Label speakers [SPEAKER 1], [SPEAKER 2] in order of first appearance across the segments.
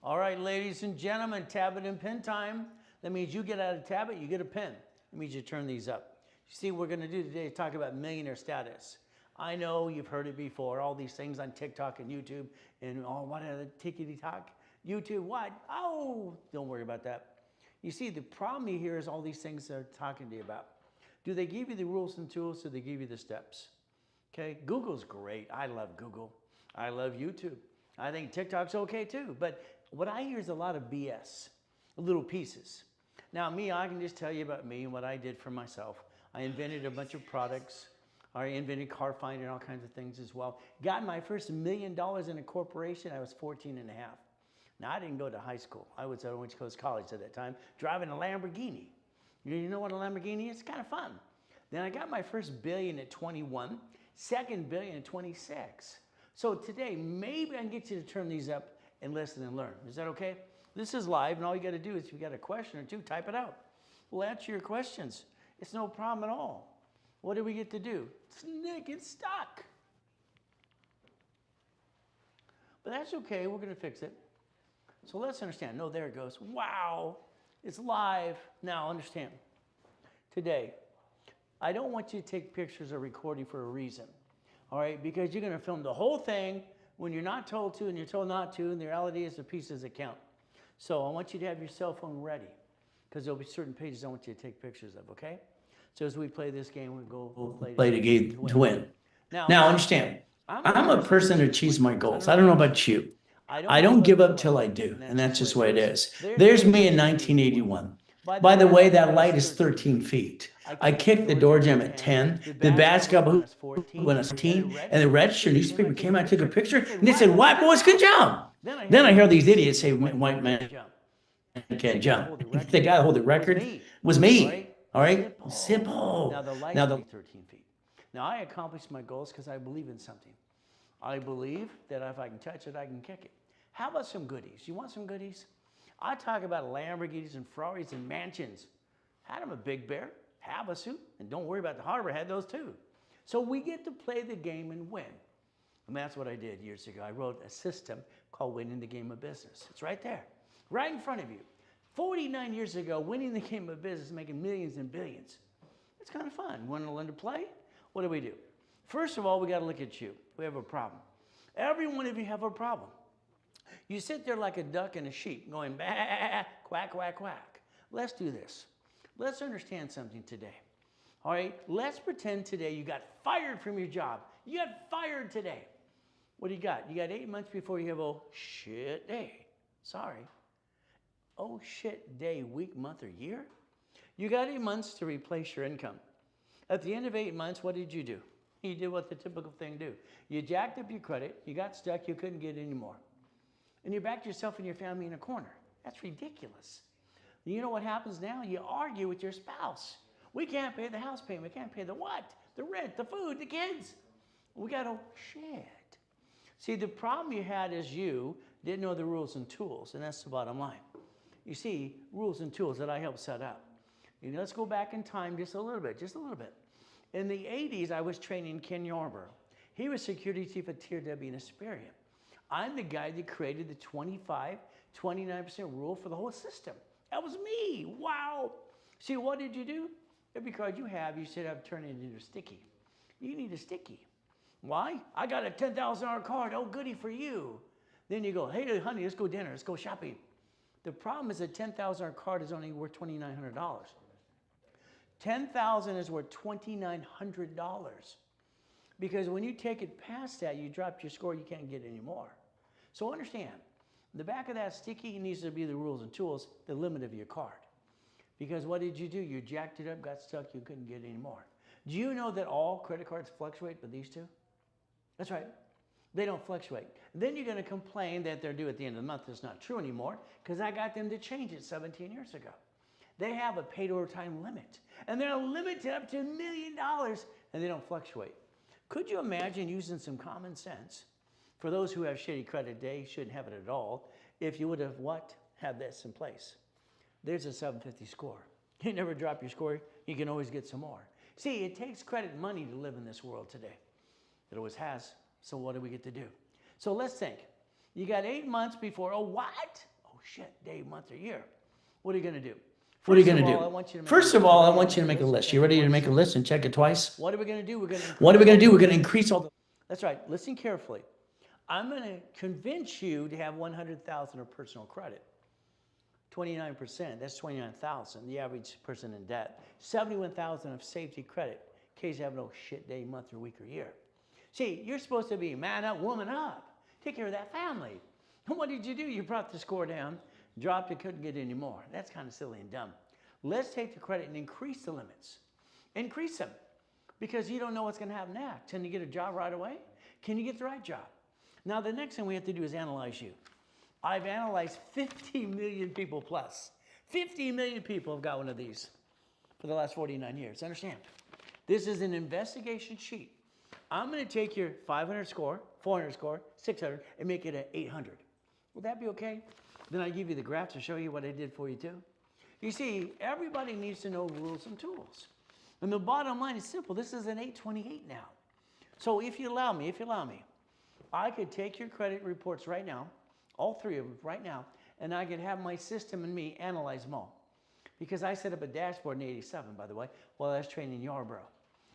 [SPEAKER 1] All right, ladies and gentlemen, tablet and pen time. That means you get out a tablet, you get a pen. That means you turn these up. You see, what we're going to do today is talk about millionaire status. I know you've heard it before, all these things on TikTok and YouTube and what are the tickety-tock? YouTube, what? Oh, don't worry about that. You see, the problem here is all these things they're talking to you about. Do they give you the rules and tools, or do they give you the steps? Okay, Google's great. I love Google. I love YouTube. I think TikTok's okay too. But what I hear is a lot of BS, little pieces. Now me, I can just tell you about me and what I did for myself. I invented a bunch of products. I invented car finder and all kinds of things as well. Got my first $1 million in a corporation. I was 14 and a half. Now I didn't go to high school. I was at Orange Coast College at that time, driving a Lamborghini. You know what a Lamborghini is? It's kind of fun. Then I got my first billion at 21, second billion at 26. So today, maybe I can get you to turn these up and listen and learn. Is that okay? This is live, and all you got to do is if you got a question or two, type it out. We'll answer your questions. It's no problem at all. What do we get to do? Nick, it's stuck. But that's okay. We're going to fix it. So let's understand. No, there it goes. Wow. It's live. Now understand. Today, I don't want you to take pictures or recording for a reason. All right? Because you're going to film the whole thing when you're not told to and you're told not to, and the reality is the pieces that count. So I want you to have your cell phone ready because there'll be certain pages I want you to take pictures of, okay? So as we play this game, we'll play the game to win. Now understand, I'm a person who achieves my goals. I don't know about you. I don't give up till I do, and that's just the way it is. There's me in 1981. By the way, that light is 13 feet. I kicked the door jam at 10, the basketball hoop when I was 14, and the register newspaper came out, took a picture, and they said, "White boys can jump." Then I hear these idiots say, "White man can't jump." The guy who held the record was me. All right? Simple. Now the 13 feet. Now I accomplished my goals because I believe in something. I believe that if I can touch it, I can kick it. How about some goodies? You want some goodies? I talk about Lamborghinis and Ferraris and mansions. Had them a Big Bear, Havasu, and don't worry about the harbor, had those too. So we get to play the game and win. And that's what I did years ago. I wrote a system called Winning the Game of Business. It's right there, right in front of you. 49 years ago, winning the game of business, making millions and billions. It's kind of fun. Want to learn to play? What do? First of all, we got to look at you. We have a problem. Every one of you have a problem. You sit there like a duck and a sheep going, bah, quack, quack, quack. Let's do this. Let's understand something today. All right, let's pretend today you got fired from your job. You got fired today. What do you got? You got 8 months before you have a shit day. Sorry. Oh shit day, week, month, or year? You got 8 months to replace your income. At the end of 8 months, what did you do? You did what the typical thing do. You jacked up your credit, you got stuck, you couldn't get any more. And you backed yourself and your family in a corner. That's ridiculous. You know what happens now? You argue with your spouse. We can't pay the house payment. We can't pay the what? The rent, the food, the kids. We got to shit. See, the problem you had is you didn't know the rules and tools, and that's the bottom line. You see, rules and tools that I helped set up. You know, let's go back in time just a little bit. In the 80s, I was training Ken Yarborough. He was security chief at Tier W in Hesperia. I'm the guy that created the 25, 29% rule for the whole system. That was me. Wow. See, what did you do? Every card you have, you should have turned it into a sticky. You need a sticky. Why? I got a $10,000 card. Oh, goody for you. Then you go, hey, honey, let's go dinner. Let's go shopping. The problem is a $10,000 card is only worth $2,900. $10,000 is worth $2,900. Because when you take it past that, you drop your score, you can't get any more. So understand, the back of that sticky needs to be the rules and tools, the limit of your card. Because what did you do? You jacked it up, got stuck, you couldn't get any more. Do you know that all credit cards fluctuate but these two? That's right. They don't fluctuate. Then you're going to complain that they're due at the end of the month. It's not true anymore because I got them to change it 17 years ago. They have a paid overtime limit, and they're limited up to $1 million, and they don't fluctuate. Could you imagine using some common sense? For those who have shitty credit, they shouldn't have it at all. If you would have what? Had this in place. There's a 750 score. You never drop your score, you can always get some more. See, it takes credit and money to live in this world today. It always has. So what do we get to do? So let's think. You got 8 months before, oh what? shit, day, month, or year. What are you going to do?
[SPEAKER 2] What are you going to do? First of all, I want you to make a list. You ready to make a list and check it twice?
[SPEAKER 1] What are we going to do? We're going
[SPEAKER 2] to increase all the...
[SPEAKER 1] That's right. Listen carefully. I'm going to convince you to have 100,000 of personal credit. 29%, that's 29,000, the average person in debt. 71,000 of safety credit, in case you have no shit day, month, or week, or year. See, you're supposed to be man up, woman up. Take care of that family. And what did you do? You brought the score down, dropped it, couldn't get any more. That's kind of silly and dumb. Let's take the credit and increase the limits. Increase them. Because you don't know what's going to happen next. Can you get a job right away? Can you get the right job? Now, the next thing we have to do is analyze you. I've analyzed 50 million people plus. 50 million people have got one of these for the last 49 years. Understand? This is an investigation sheet. I'm going to take your 500 score, 400 score, 600, and make it an 800. Will that be okay? Then I give you the graph to show you what I did for you too. You see, everybody needs to know rules and tools. And the bottom line is simple. This is an 828 now. So if you allow me, I could take your credit reports right now, all three of them right now, and I could have my system and me analyze them all. Because I set up a dashboard in '87, by the way, while I was training in Yarborough.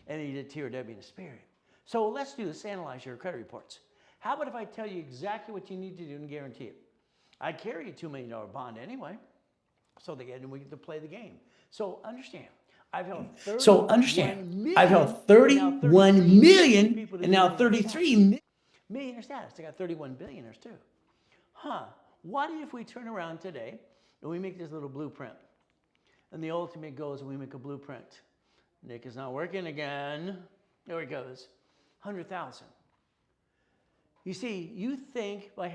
[SPEAKER 1] And he did TRW in Spirit. So let's do this, analyze your credit reports. How about if I tell you exactly what you need to do and guarantee it? I carry a $2 million bond anyway, so we get to play the game. So understand, I've held
[SPEAKER 2] 31 million and now 33
[SPEAKER 1] millionaire status. I got 31 billionaires too. What if we turn around today and we make this little blueprint? And the ultimate goal is we make a blueprint. Nick is not working again. There he goes. 100,000. You see, you think by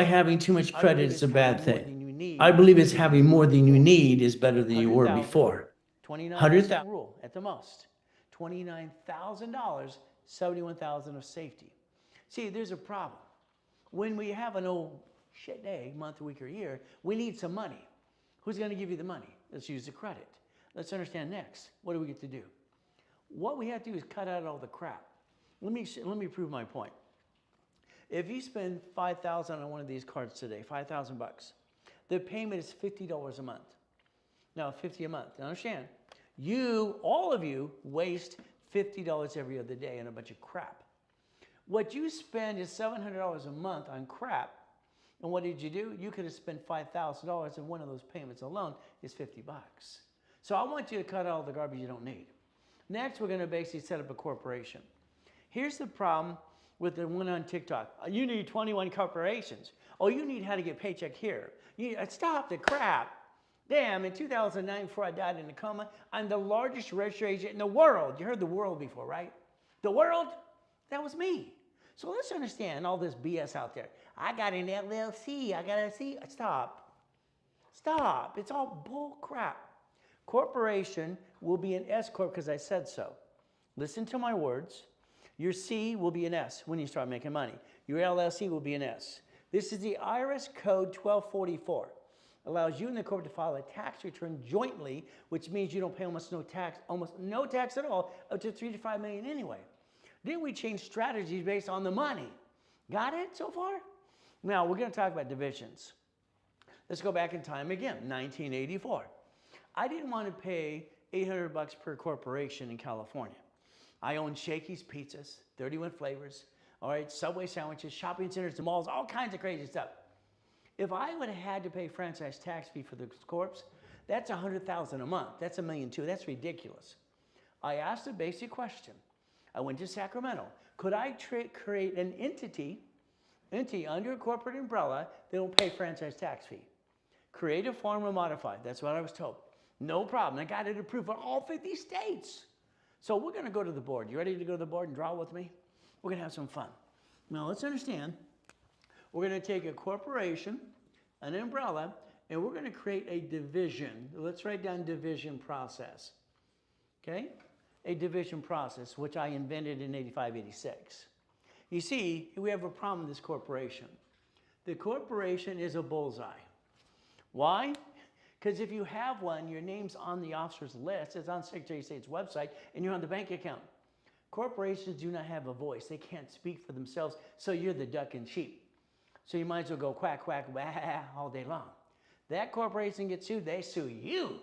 [SPEAKER 1] having too much credit is a bad thing.
[SPEAKER 2] I believe it's having more than you need is better than you were before.
[SPEAKER 1] 29,000 rule at the most. $29,000, 71,000 of safety. See, there's a problem. When we have an old shit day, month, week, or year, we need some money. Who's going to give you the money? Let's use the credit. Let's understand next. What do we get to do? What we have to do is cut out all the crap. Let me prove my point. If you spend $5,000 on one of these cards today, $5,000 bucks, the payment is $50 a month. Now, $50 a month. Now, understand, all of you, waste $50 every other day on a bunch of crap. What you spend is $700 a month on crap. And what did you do? You could have spent $5,000, and one of those payments alone is 50 bucks. So I want you to cut out all the garbage you don't need. Next, we're going to basically set up a corporation. Here's the problem with the one on TikTok. You need 21 corporations. Oh, you need how to get paycheck here. Stop the crap. Damn, in 2009, before I died in a coma, I'm the largest registered agent in the world. You heard the world before, right? The world? That was me. So let's understand all this BS out there. I got an LLC. I got a C. Stop. Stop. It's all bull crap. Corporation will be an S corp because I said so. Listen to my words. Your C will be an S when you start making money. Your LLC will be an S. This is the IRS code 1244. Allows you and the corporate to file a tax return jointly, which means you don't pay almost no tax at all, up to 3 to 5 million anyway. Then we change strategies based on the money. Got it so far? Now we're going to talk about divisions. Let's go back in time again, 1984. I didn't want to pay $800 per corporation in California. I owned Shakey's Pizzas, 31 flavors, all right, Subway sandwiches, shopping centers, malls, all kinds of crazy stuff. If I would have had to pay franchise tax fee for the corps, that's $100,000 a month. That's $1.2 million. That's ridiculous. I asked a basic question. I went to Sacramento. Could I create an entity under a corporate umbrella that will pay franchise tax fee? Create a form or modify. That's what I was told. No problem. I got it approved for all 50 states. So we're going to go to the board. You ready to go to the board and draw with me? We're going to have some fun. Now let's understand. We're going to take a corporation, an umbrella, and we're going to create a division. Let's write down division process. Okay? A division process, which I invented in 85, 86. You see, we have a problem with this corporation. The corporation is a bullseye. Why? Because if you have one, your name's on the officer's list, it's on Secretary of State's website, and you're on the bank account. Corporations do not have a voice. They can't speak for themselves, so you're the duck and sheep. So you might as well go quack, quack, wah, all day long. That corporation gets sued, they sue you.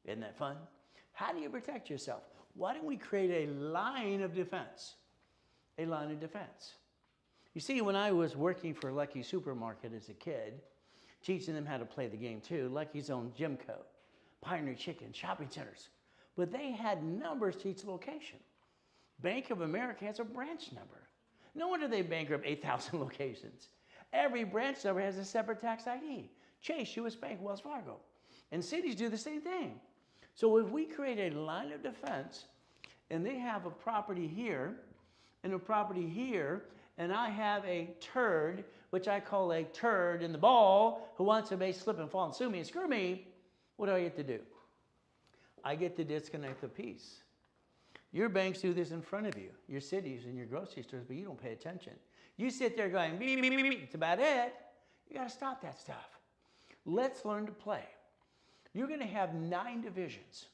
[SPEAKER 1] Isn't that fun? How do you protect yourself? Why don't we create a line of defense? A line of defense. You see, when I was working for Lucky Supermarket as a kid, teaching them how to play the game too, Lucky's owned Jimco, Pioneer Chicken, shopping centers. But they had numbers to each location. Bank of America has a branch number. No wonder they bankrupt 8,000 locations. Every branch number has a separate tax ID. Chase, U.S. Bank, Wells Fargo. And cities do the same thing. So if we create a line of defense, and they have a property here, and a property here, and I have a turd, which I call a turd in the ball, who wants to make slip and fall and sue me and screw me, what do I get to do? I get to disconnect the piece. Your banks do this in front of you, your cities and your grocery stores, but you don't pay attention. You sit there going, beep, beep, beep, beep. It's about it. You got to stop that stuff. Let's learn to play. You're going to have 9 divisions.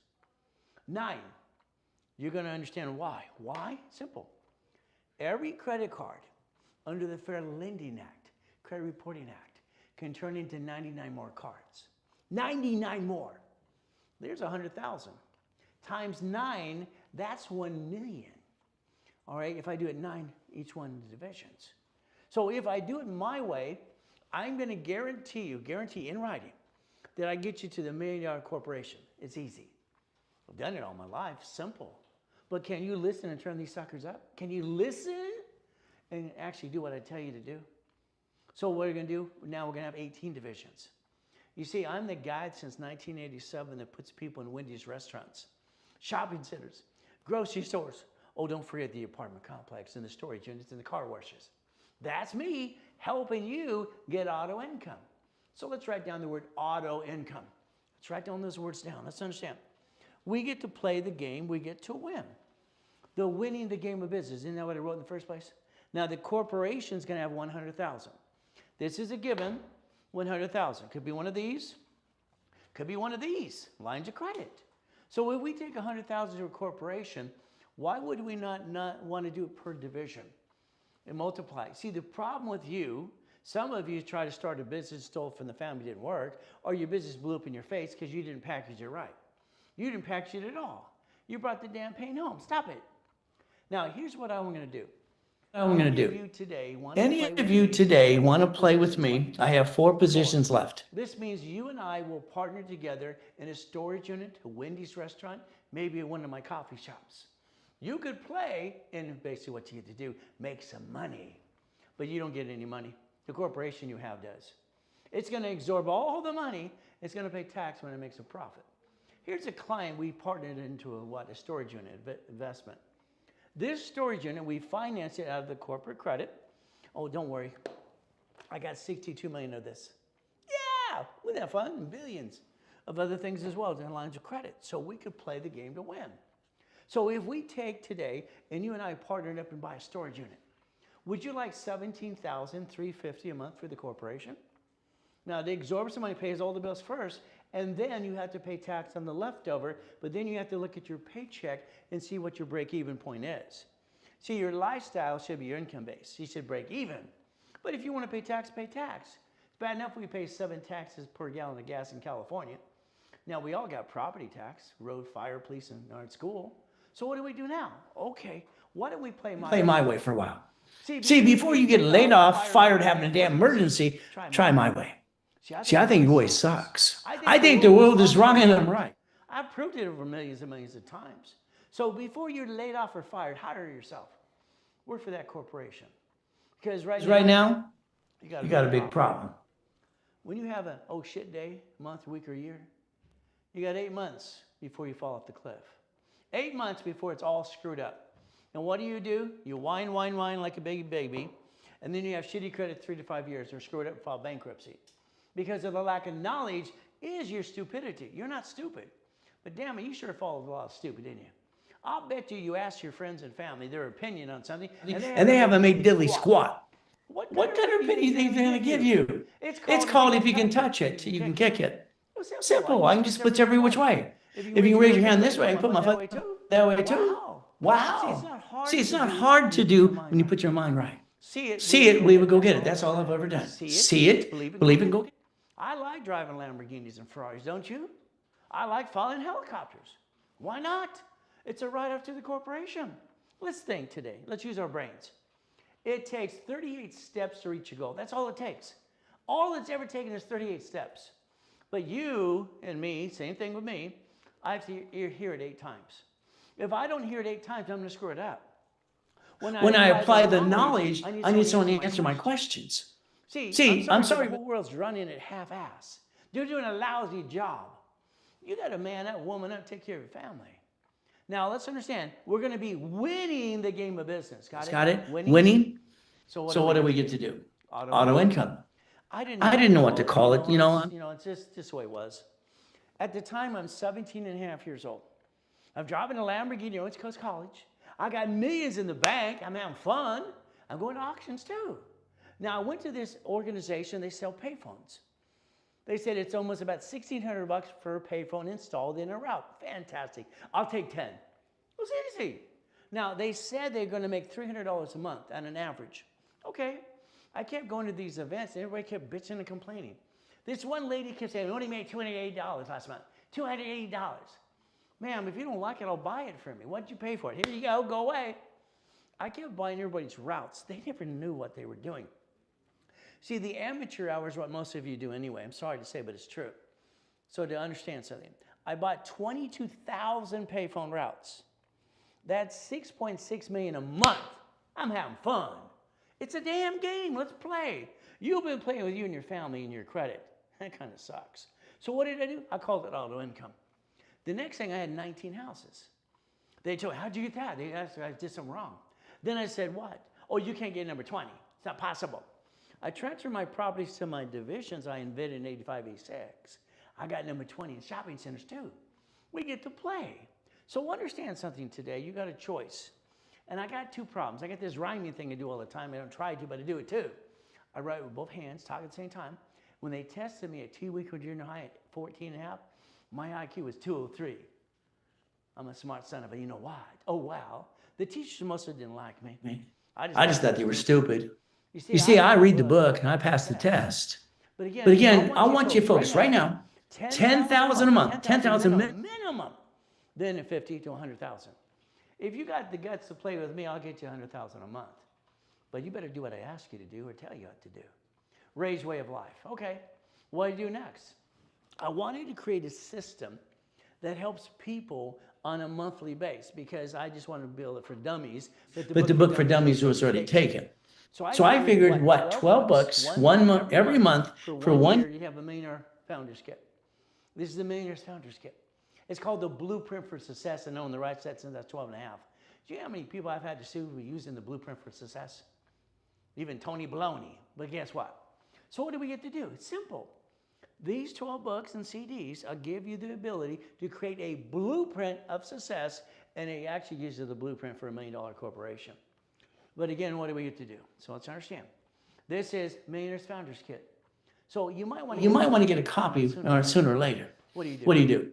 [SPEAKER 1] 9. You're going to understand why. Why? Simple. Every credit card under the Fair Lending Act, Credit Reporting Act, can turn into 99 more cards. 99 more. There's 100,000. Times 9, that's 1 million. All right, if I do it 9, each one of the divisions. So if I do it my way, I'm going to guarantee in writing, that I get you to the $1 million corporation. It's easy. I've done it all my life, simple. But can you listen and turn these suckers up? Can you listen and actually do what I tell you to do? So what are we going to do? Now we're going to have 18 divisions. You see, I'm the guy since 1987 that puts people in Wendy's restaurants, shopping centers, grocery stores. Oh, don't forget the apartment complex and the storage units and the car washes. That's me helping you get auto income. So let's write down the word auto income. Let's write down those words down. Let's understand. We get to play the game. We get to win. The winning the game of business. Isn't that what I wrote in the first place? Now, the corporation's going to have 100,000. This is a given, 100,000. Could be one of these. Could be one of these, lines of credit. So if we take 100,000 to a corporation, why would we not want to do it per division and multiply? See, the problem with you, some of you try to start a business, stole from the family, didn't work, or your business blew up in your face because you didn't package it right. You didn't package it at all. You brought the damn pain home. Stop it. Now, here's what I'm going to do. Any of you today want to play with me? I have 4 positions left. This means you and I will partner together in a storage unit, a Wendy's restaurant, maybe one of my coffee shops. You could play, and basically what you get to do, make some money. But you don't get any money. The corporation you have does. It's going to absorb all the money. It's going to pay tax when it makes a profit. Here's a client we partnered into a storage unit investment. This storage unit, we financed it out of the corporate credit. Oh, don't worry. I got 62 million of this. Yeah, wasn't that fun? Billions of other things as well, in lines of credit. So we could play the game to win. So if we take today, and you and I partnered up and buy a storage unit, would you like $17,350 a month for the corporation? Now, they absorb some money, pays all the bills first, and then you have to pay tax on the leftover, but then you have to look at your paycheck and see what your break-even point is. See, your lifestyle should be your income base. You should break even. But if you want to pay tax, pay tax. It's bad enough we pay 7 taxes per gallon of gas in California. Now, we all got property tax, road, fire, police, and our school. So what do we do now? Okay, why don't we play my way for a while? See, before you get laid off, fired, having a damn emergency, try my way. See, I think your way sucks. I think the world is wrong and I'm right. I've proved it over millions and millions of times. So before you're laid off or fired, hire yourself. Work for that corporation. Because right now, you got a big problem. When you have an oh shit day, month, week, or year, you got 8 months before you fall off the cliff. 8 months before it's all screwed up. And what do? You whine like a baby, and then you have shitty credit 3 to 5 years or screw it up and file bankruptcy. Because of the lack of knowledge is your stupidity. You're not stupid. But damn it, you sure followed a lot of stupid, didn't you? I'll bet you ask your friends and family their opinion on something, and they haven't made diddly squat. What kind of opinion are they going to give you? It's called if you can touch it, you can kick it. Simple. I can just split every which way. If you can raise your hand this way, I can put my foot that way too. Wow. See, it's not hard to do when you put your mind right.
[SPEAKER 2] See it, believe it, go get it. That's all I've ever done. See it, believe it, go get it.
[SPEAKER 1] I like driving Lamborghinis and Ferraris, don't you? I like flying helicopters. Why not? It's a write-off to the corporation. Let's think today. Let's use our brains. It takes 38 steps to reach a goal. That's all it takes. All it's ever taken is 38 steps. But you and me, same thing with me, I have to hear it 8 times. If I don't hear it 8 times, I'm going to screw it up. When I apply the knowledge, I need someone to answer my questions. See, I'm sorry, the whole world's running at half-ass. They're doing a lousy job. You got to man up, woman up, take care of your family. Now, let's understand, we're going to be winning the game of business. Got it? Winning. So what do we get to do?
[SPEAKER 2] Auto income.
[SPEAKER 1] I didn't know what to call it.
[SPEAKER 2] It's
[SPEAKER 1] just the way it was. At the time, I'm 17 and a half years old. I'm driving a Lamborghini, Orange Coast College. I got millions in the bank. I'm having fun. I'm going to auctions too. Now, I went to this organization. They sell payphones. They said it's almost about $1,600 for a payphone installed in a route. Fantastic. I'll take 10. It was easy. Now, they said they're going to make $300 a month on an average. Okay. I kept going to these events, and everybody kept bitching and complaining. This one lady kept saying, we only made $280 last month. $280. Ma'am, if you don't like it, I'll buy it for me. What'd you pay for it? Here you go away. I kept buying everybody's routes. They never knew what they were doing. See, the amateur hour is what most of you do anyway. I'm sorry to say, but it's true. So to understand something, I bought 22,000 payphone routes. That's $6.6 million a month. I'm having fun. It's a damn game. Let's play. You've been playing with you and your family and your credit. That kind of sucks. So what did I do? I called it auto income. The next thing, I had 19 houses. They told me, how'd you get that? They asked if I did something wrong. Then I said, what? Oh, you can't get number 20. It's not possible. I transferred my properties to my divisions I invented in 8586. I got number 20 in shopping centers too. We get to play. So understand something today. You got a choice. And I got 2 problems. I got this rhyming thing I do all the time. I don't try to, but I do it too. I write with both hands, talk at the same time. When they tested me at 2 weeks of junior high at 14 and a half, my IQ was 203. I'm a smart son of a you-know-what. Oh, wow. The teachers mostly didn't like me.
[SPEAKER 2] I just thought they were stupid. You see, I read the book and I passed the test. But again, I want you folks right now, 10,000 a month, 10,000
[SPEAKER 1] minimum, then 50 to 100,000. If you got the guts to play with me, I'll get you 100,000 a month. But you better do what I ask you to do or tell you what to do. Raise way of life. Okay, what do you do next? I wanted to create a system that helps people on a monthly basis because I just wanted to build it for dummies.
[SPEAKER 2] But the book for dummies was already taken. So I figured, what, 12 bucks, 1 month, every month for 1 year.
[SPEAKER 1] You have a Millionaire Founders Kit. This is the Millionaire Founders Kit. It's called the Blueprint for Success, and knowing the right set since I was 12 and a half. Do you know how many people I've had to sue who are using the Blueprint for Success? Even Tony Baloney. But guess what? So what do we get to do? It's simple. These 12 books and CDs give you the ability to create a blueprint of success, and it actually gives you the blueprint for $1 million corporation. But again, what do we get to do? So let's understand. This is Millionaire's Founders Kit. So you might want
[SPEAKER 2] to get a copy sooner or later.
[SPEAKER 1] What do you do?
[SPEAKER 2] What do you do?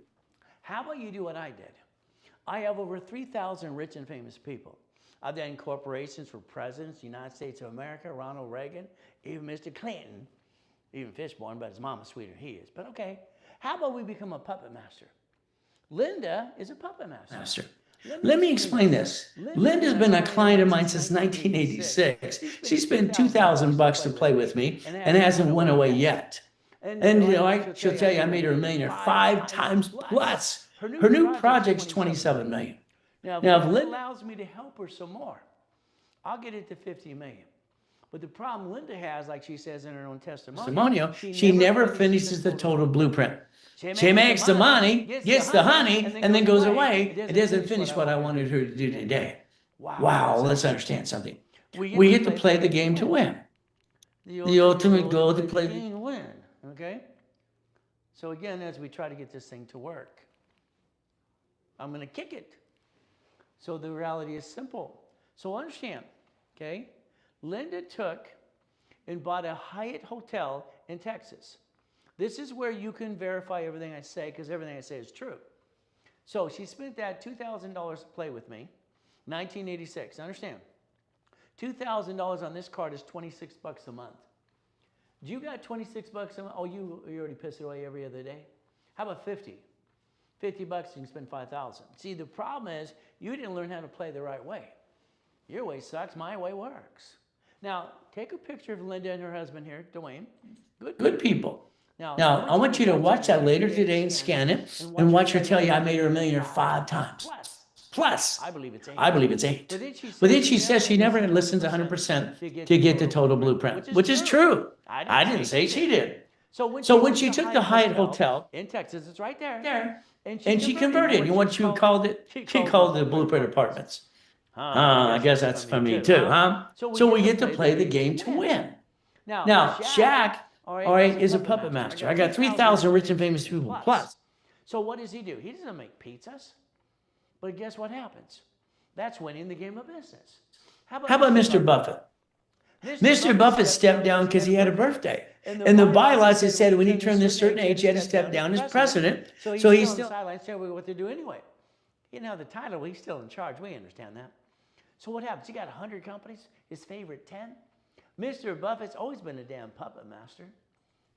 [SPEAKER 1] How about you do what I did? I have over 3,000 rich and famous people. I've done corporations for presidents, United States of America, Ronald Reagan, even Mr. Clinton, even Fishborn, but his mama's sweeter than he is. But okay, how about we become a puppet master? Linda is a puppet master.
[SPEAKER 2] Let me explain this. Linda's been a client of mine since 1986. She spent $2,000 to play with me and hasn't went away yet. And she'll tell you I made her a millionaire 5 times plus. Her new project's $27 million.
[SPEAKER 1] Now, if Linda allows me to help her some more, I'll get it to $50 million. But the problem Linda has, like she says in her own testimonial,
[SPEAKER 2] she never finishes the total blueprint. She makes the money, gets the honey, and then goes away. It doesn't finish what I wanted her to do today. Wow, let's understand something. We get to play the game to win. The ultimate goal to play the game
[SPEAKER 1] to win. Okay? So again, as we try to get this thing to work, I'm going to kick it. So the reality is simple. So understand, okay? Linda took and bought a Hyatt hotel in Texas. This is where you can verify everything I say because everything I say is true. So she spent that $2,000 to play with me, 1986. Understand? $2,000 on this card is 26 bucks a month. Do you got 26 bucks a month? Oh, you already piss it away every other day? How about 50? 50 bucks, you can spend 5,000. See, the problem is you didn't learn how to play the right way. Your way sucks, my way works. Now, take a picture of Linda and her husband here, Dwayne.
[SPEAKER 2] Good people. Now, I want you to watch that later today and scan it and watch her tell you I made her a millionaire 5 times. Plus, I believe it's 8. But then she says she never listens 100% to get the total blueprint, which is true. I didn't say she did. So when she took the Hyatt Hotel
[SPEAKER 1] in Texas, it's right there.
[SPEAKER 2] And she converted. You know what she called it? She called it the Blueprint Apartments. I guess that's for me too, huh? So we get to play the game to win. Now, Shaq, all right, is a puppet master. I got 3,000 rich and famous people plus.
[SPEAKER 1] So what does he do? He doesn't make pizzas. But guess what happens? That's winning the game of business. How about
[SPEAKER 2] Mr. Buffett? Mr. Buffett stepped down because he had a birthday. And the bylaws had said when he turned this certain age, he had to step down as president. So he's still on the
[SPEAKER 1] sidelines telling what to do anyway. He didn't have the title, but he's still in charge. We understand that. So what happens? He got 100 companies, his favorite 10. Mr. Buffett's always been a damn puppet master.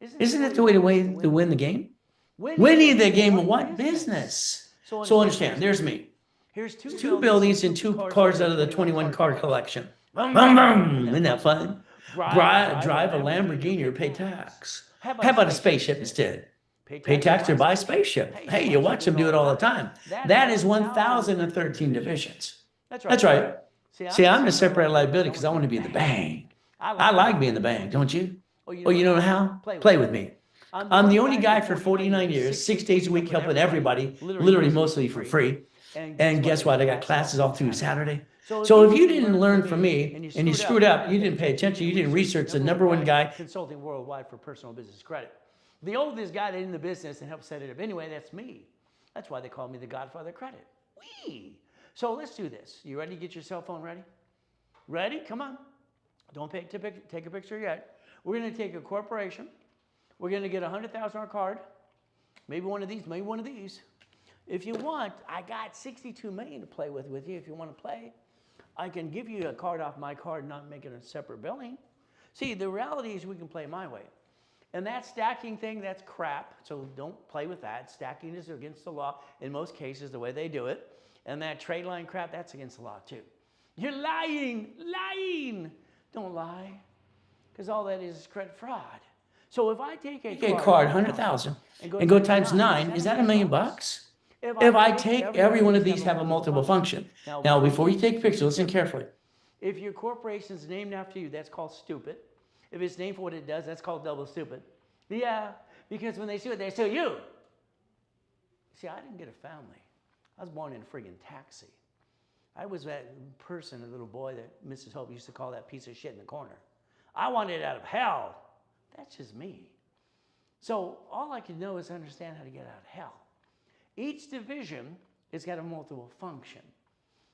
[SPEAKER 2] Isn't it the way to win the game? Winning the game of what? Business. So understand, there's me.
[SPEAKER 1] Here's
[SPEAKER 2] 2 buildings and 2 cars out of the 21 car collection. Boom, boom. Isn't that fun? Drive a Lamborghini or pay tax. How about a spaceship instead? Pay tax or buy a spaceship. Hey, you watch them do it all the time. That is 1,013 divisions. That's right. See, I'm going to separate liability because I want to be the bank. I like being the bank, don't you? Oh, you know how? Play with me. I'm the only guy for 49 years, 6 days a week helping everybody, literally mostly for free. And guess what? I got classes all through Saturday. So if you didn't learn from me and you screwed up, you didn't pay attention, you didn't research the #1 guy
[SPEAKER 1] consulting worldwide for personal business credit. The oldest guy in the business and helped set it up anyway, that's me. That's why they call me the Godfather of Credit. Whee! So let's do this. You ready to get your cell phone ready? Ready? Come on. Don't take a picture yet. We're going to take a corporation. We're going to get a $100,000 card. Maybe one of these, maybe one of these. If you want, I got $62 million to play with you if you want to play. I can give you a card off my card, not making a separate billing. See, the reality is we can play my way. And that stacking thing, that's crap. So don't play with that. Stacking is against the law in most cases, the way they do it. And that trade line crap, that's against the law too. You're lying. Don't lie. Because all that is credit fraud. So if I take a
[SPEAKER 2] card, 100,000, and go times 9, is that $1 million bucks? If I take every one of these have a multiple function. Now, before you take pictures, listen carefully.
[SPEAKER 1] If your corporation is named after you, that's called stupid. If it's named for what it does, that's called double stupid. Yeah, because when they sue it, they sue you. See, I didn't get a family. I was born in a friggin' taxi. I was that person, a little boy that Mrs. Hope used to call that piece of shit in the corner. I wanted it out of hell. That's just me. So all I can know is understand how to get out of hell. Each division has got a multiple function.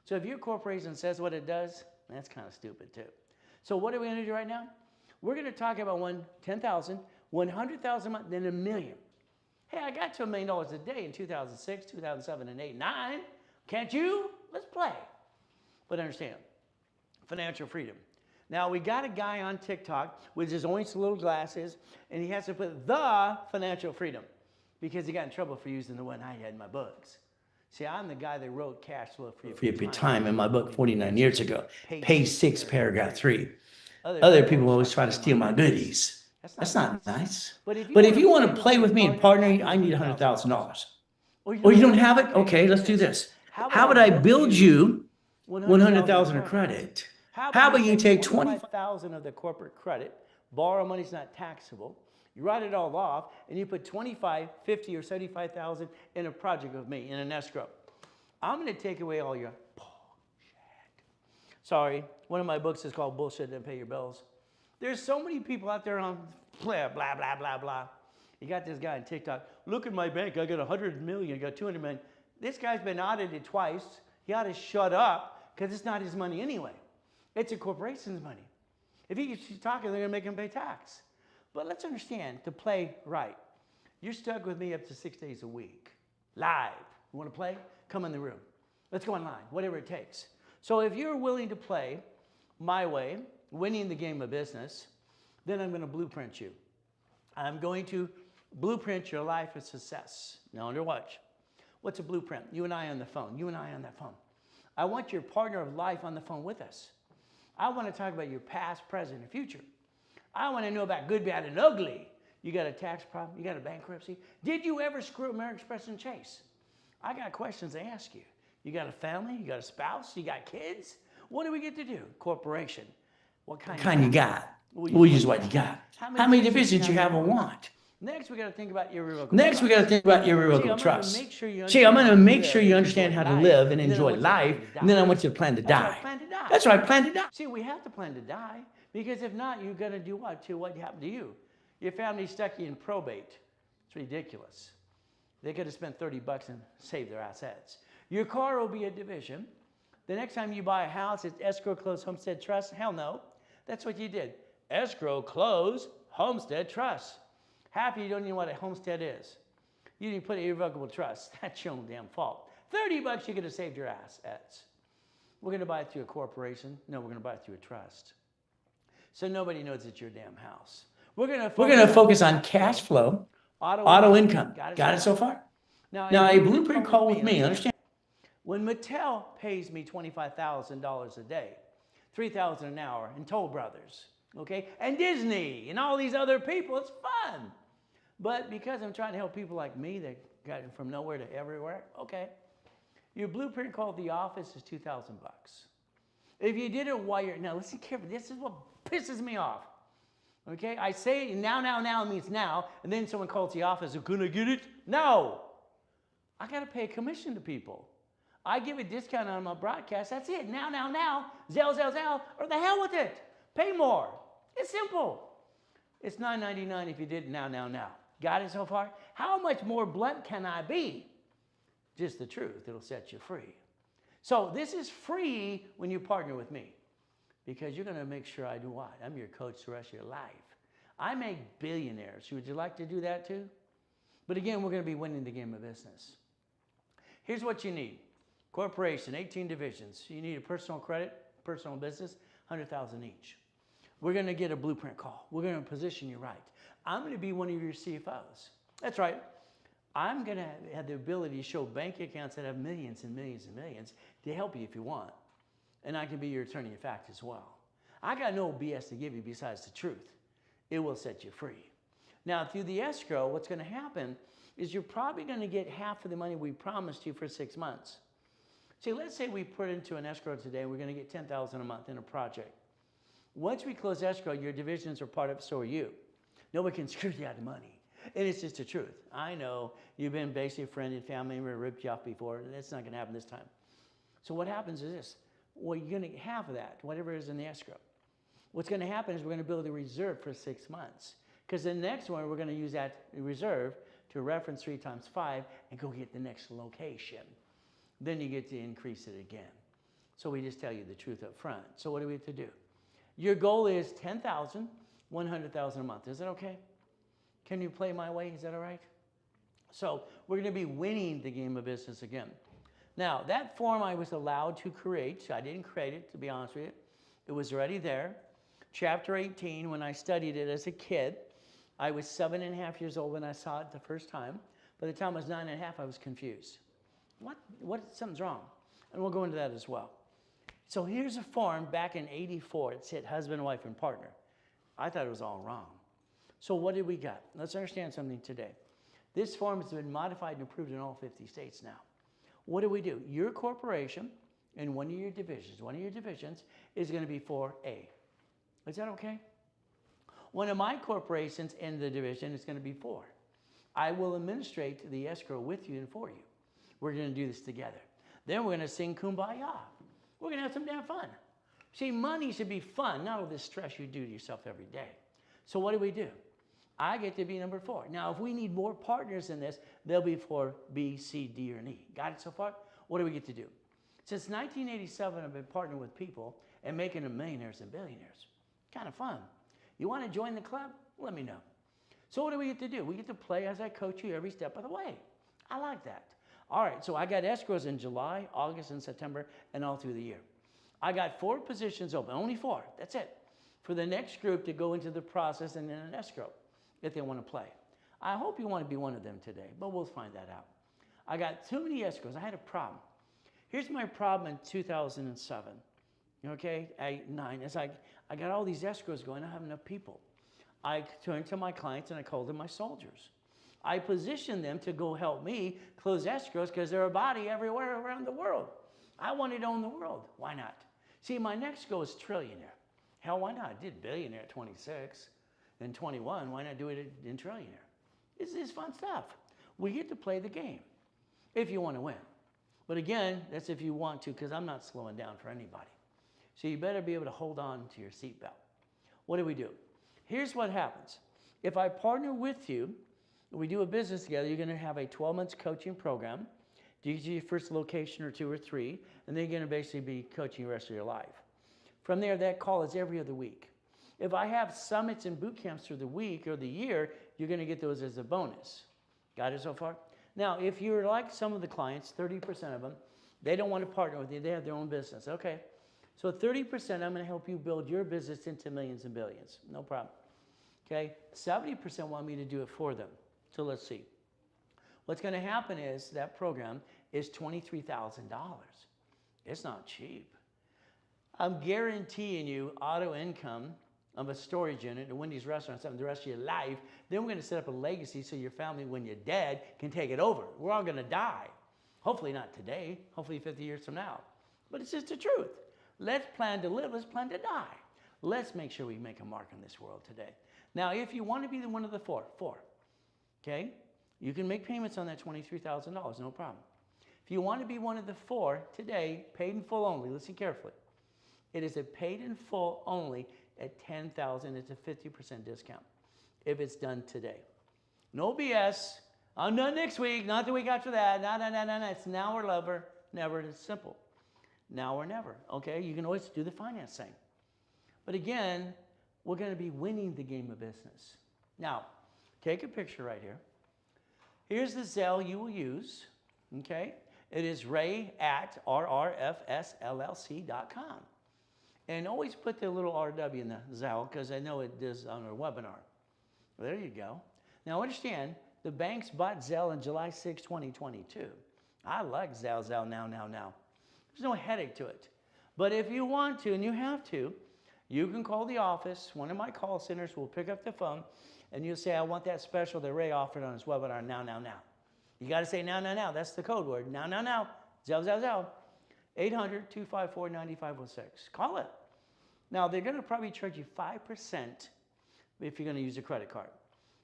[SPEAKER 1] So if your corporation says what it does, that's kind of stupid too. So what are we going to do right now? We're going to talk about 10,000, 100,000 a month, then $1 million. Hey, I got to $1 million a day in 2006, 2007, and 8, 9. Can't you? Let's play. But understand, financial freedom. Now, we got a guy on TikTok with his orange little glasses, and he has to put the financial freedom because he got in trouble for using the one I had in my books. See, I'm the guy that wrote Cash Flow for
[SPEAKER 2] Your time in my book 49 years ago. Page 6, paragraph 3. Other people always try to steal my goodies. That's not nice. But if you want to play with me and partner, I need $100,000. Oh, you don't have it? Okay, let's do this. How about I build you 100,000 of credit? How about you take
[SPEAKER 1] 25,000 of the corporate credit, borrow money's not taxable, you write it all off, and you put 25, 50, or 75,000 in a project with me, in an escrow. I'm going to take away all your bullshit. Sorry, one of my books is called Bullshit Didn't Pay Your Bills. There's so many people out there on blah, blah, blah, blah, blah. You got this guy on TikTok, look at my bank, I got 100 million, I got 200 million. This guy's been audited twice. He ought to shut up, because it's not his money anyway. It's a corporation's money. If he keeps talking, they're going to make him pay tax. But let's understand, to play right, you're stuck with me up to 6 days a week, live. You want to play? Come in the room. Let's go online, whatever it takes. So if you're willing to play, my way, winning the game of business, then I'm going to blueprint you. I'm going to blueprint your life of success. Now, under watch. What's a blueprint? You and I on the phone. You and I on that phone. I want your partner of life on the phone with us. I want to talk about your past, present, and future. I want to know about good, bad, and ugly. You got a tax problem? You got a bankruptcy? Did you ever screw American Express and Chase? I got questions to ask you. You got a family? You got a spouse? You got kids? What do we get to do? Corporation. What kind
[SPEAKER 2] you got? We'll use what you got. How many divisions you have or want?
[SPEAKER 1] Next, we got to think about irrevocable
[SPEAKER 2] Next, we got to think about irrevocable trust. See, I'm going to make sure you understand how to live and enjoy life, and then I want you to plan to die. That's right, plan to die.
[SPEAKER 1] See, we have to plan to die, because if not, you're going to do what? To what happened to you? Your family's stuck you in probate. It's ridiculous. They could have spent $30 and saved their assets. Your car will be a division. The next time you buy a house, it's escrow, close, homestead, trust. Hell no. That's what you did. Escrow, close, homestead, trust. Half of you don't even know what a homestead is. You didn't put irrevocable trust. That's your own damn fault. $30 you could have saved your assets. We're going to buy it through a corporation. No, we're going to buy it through a trust. So nobody knows it's your damn house. We're going to
[SPEAKER 2] focus on cash flow, auto income. Got it so far?
[SPEAKER 1] Now
[SPEAKER 2] a blueprint call with me, understand?
[SPEAKER 1] When Mattel pays me $25,000 a day, $3,000 an hour, and Toll Brothers, okay, and Disney, and all these other people, it's fun. But because I'm trying to help people like me that got it from nowhere to everywhere, okay, your blueprint call at the office is $2,000. If you did it while you're, now listen carefully, this is what pisses me off. Okay, I say now means now, and then someone calls the office, can I get it? No. I got to pay a commission to people. I give a discount on my broadcast, that's it. Now, Zell, or the hell with it. Pay more. It's simple. It's $9.99 if you did it now. Got it so far? How much more blunt can I be? Just the truth. It'll set you free. So this is free when you partner with me, because you're going to make sure I do what? I'm your coach the rest of your life. I make billionaires. Would you like to do that too? But again, we're going to be winning the game of business. Here's what you need. Corporation, 18 divisions. You need a personal credit, personal business, 100,000 each. We're going to get a blueprint call. We're going to position you right. I'm going to be one of your CFOs. That's right. I'm going to have the ability to show bank accounts that have millions and millions and millions to help you if you want. And I can be your attorney in fact as well. I got no BS to give you besides the truth. It will set you free. Now, through the escrow, what's going to happen is you're probably going to get half of the money we promised you for 6 months. See, let's say we put into an escrow today, we're going to get $10,000 a month in a project. Once we close escrow, your divisions are part of it, so are you. Nobody can screw you out of money. And it's just the truth. I know you've been basically a friend and family member, ripped you off before, and that's not going to happen this time. So what happens is this. Well, you're going to get half of that, whatever is in the escrow. What's going to happen is we're going to build a reserve for 6 months. Because the next one, we're going to use that reserve to reference 3 times 5 and go get the next location. Then you get to increase it again. So we just tell you the truth up front. So what do we have to do? Your goal is $10,000, $100,000 a month. Is that okay? Can you play my way? Is that all right? So we're going to be winning the game of business again. Now, that form I was allowed to create. I didn't create it, to be honest with you. It was already there. Chapter 18, when I studied it as a kid, I was 7.5 years old when I saw it the first time. By the time I was 9.5, I was confused. Something's wrong. And we'll go into that as well. So here's a form back in 84. It said husband, wife, and partner. I thought it was all wrong. So what did we got? Let's understand something today. This form has been modified and approved in all 50 states now. What do? Your corporation in one of your divisions is going to be for A. Is that okay? One of my corporations in the division is going to be for. I will administrate the escrow with you and for you. We're going to do this together. Then we're going to sing Kumbaya. We're going to have some damn fun. See, money should be fun, not all this stress you do to yourself every day. So what do? I get to be number 4. Now, if we need more partners in this, they'll be for B, C, D, or an E. Got it so far? What do we get to do? Since 1987, I've been partnering with people and making them millionaires and billionaires. Kind of fun. You want to join the club? Let me know. So what do we get to do? We get to play as I coach you every step of the way. I like that. All right, so I got escrows in July, August, and September, and all through the year. I got 4 positions open, only 4, that's it, for the next group to go into the process and then an escrow if they want to play. I hope you want to be one of them today, but we'll find that out. I got too many escrows. I had a problem. Here's my problem in 2007, okay, 8, 9. It's like I got all these escrows going. I don't have enough people. I turned to my clients and I called them my soldiers. I positioned them to go help me close escrows because they're a body everywhere around the world. I wanted to own the world. Why not? See, my next goal is trillionaire. Hell, why not? I did billionaire at 26. Then 21, why not do it in trillionaire? It's fun stuff. We get to play the game if you want to win. But again, that's if you want to, because I'm not slowing down for anybody. So you better be able to hold on to your seatbelt. What do? Here's what happens. If I partner with you, we do a business together, you're going to have a 12-month coaching program. You get your first location or 2 or 3, and then you're going to basically be coaching the rest of your life. From there, that call is every other week. If I have summits and boot camps through the week or the year, you're going to get those as a bonus. Got it so far? Now, if you're like some of the clients, 30% of them, they don't want to partner with you. They have their own business. Okay. So 30%, I'm going to help you build your business into millions and billions. No problem. Okay. 70% want me to do it for them. So let's see. What's going to happen is that program is $23,000. It's not cheap. I'm guaranteeing you auto income of a storage unit, a Wendy's restaurant, something the rest of your life. Then we're going to set up a legacy so your family, when you're dead, can take it over. We're all going to die. Hopefully not today. Hopefully 50 years from now. But it's just the truth. Let's plan to live. Let's plan to die. Let's make sure we make a mark in this world today. Now, if you want to be one of the four, okay, you can make payments on that $23,000, no problem. If you want to be one of the 4 today, paid in full only, listen carefully. It is a paid in full only at $10,000. It's a 50% discount if it's done today. No BS. I'm done next week, not the week after that. No. It's now or never. It's simple. Now or never. Okay, you can always do the finance thing. But again, we're going to be winning the game of business. Now, take a picture right here. Here's the Zelle you will use. Okay, it is ray@rrfsllc.com. And always put the little RW in the Zelle because I know it does on our webinar. Well, there you go. Now understand, the banks bought Zelle on July 6, 2022. I like Zelle now. There's no headache to it. But if you want to, and you have to, you can call the office. One of my call centers will pick up the phone, and you'll say, I want that special that Ray offered on his webinar now. You got to say now. That's the code word. Now. Zelle. 800-254-9506. Call it. Now, they're going to probably charge you 5% if you're going to use a credit card.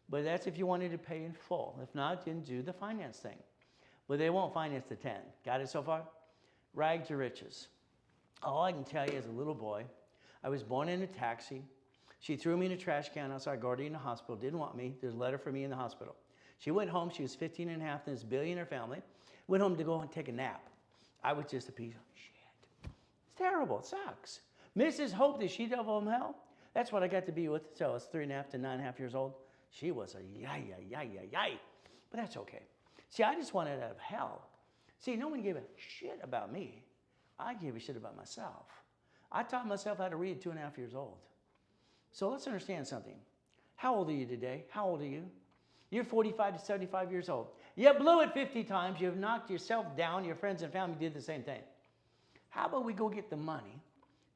[SPEAKER 1] But that's if you wanted to pay in full. If not, then do the finance thing. But they won't finance the 10. Got it so far? Rag to riches. All I can tell you as a little boy, I was born in a taxi. She threw me in a trash can outside Guardian Hospital. Didn't want me. There's a letter for me in the hospital. She went home. She was 15 and a half in this billionaire family. Went home to go and take a nap. I was just a piece of shit. It's terrible. It sucks. Mrs. Hope, the she-devil from hell, that's what I got to be with. So I was 3.5 to 9.5 years old. She was a yay. But that's okay. See, I just wanted out of hell. See, no one gave a shit about me. I gave a shit about myself. I taught myself how to read at 2.5 years old. So let's understand something. How old are you today? How old are you? You're 45 to 75 years old. You blew it 50 times. You've knocked yourself down. Your friends and family did the same thing. How about we go get the money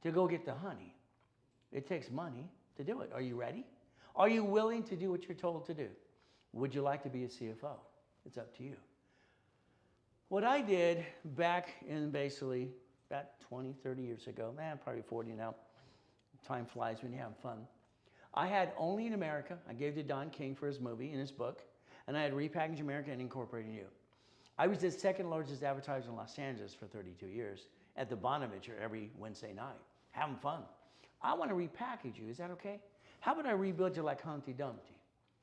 [SPEAKER 1] to go get the honey? It takes money to do it. Are you ready? Are you willing to do what you're told to do? Would you like to be a CFO? It's up to you. What I did back in basically about 20, 30 years ago, probably 40 now. Time flies when you're having fun. I had Only in America. I gave to Don King for his movie and his book. And I had Repackage America and Incorporating You. I was the 2nd largest advertiser in Los Angeles for 32 years at the Bonaventure every Wednesday night, having fun. I want to repackage you. Is that okay? How about I rebuild you like Humpty Dumpty?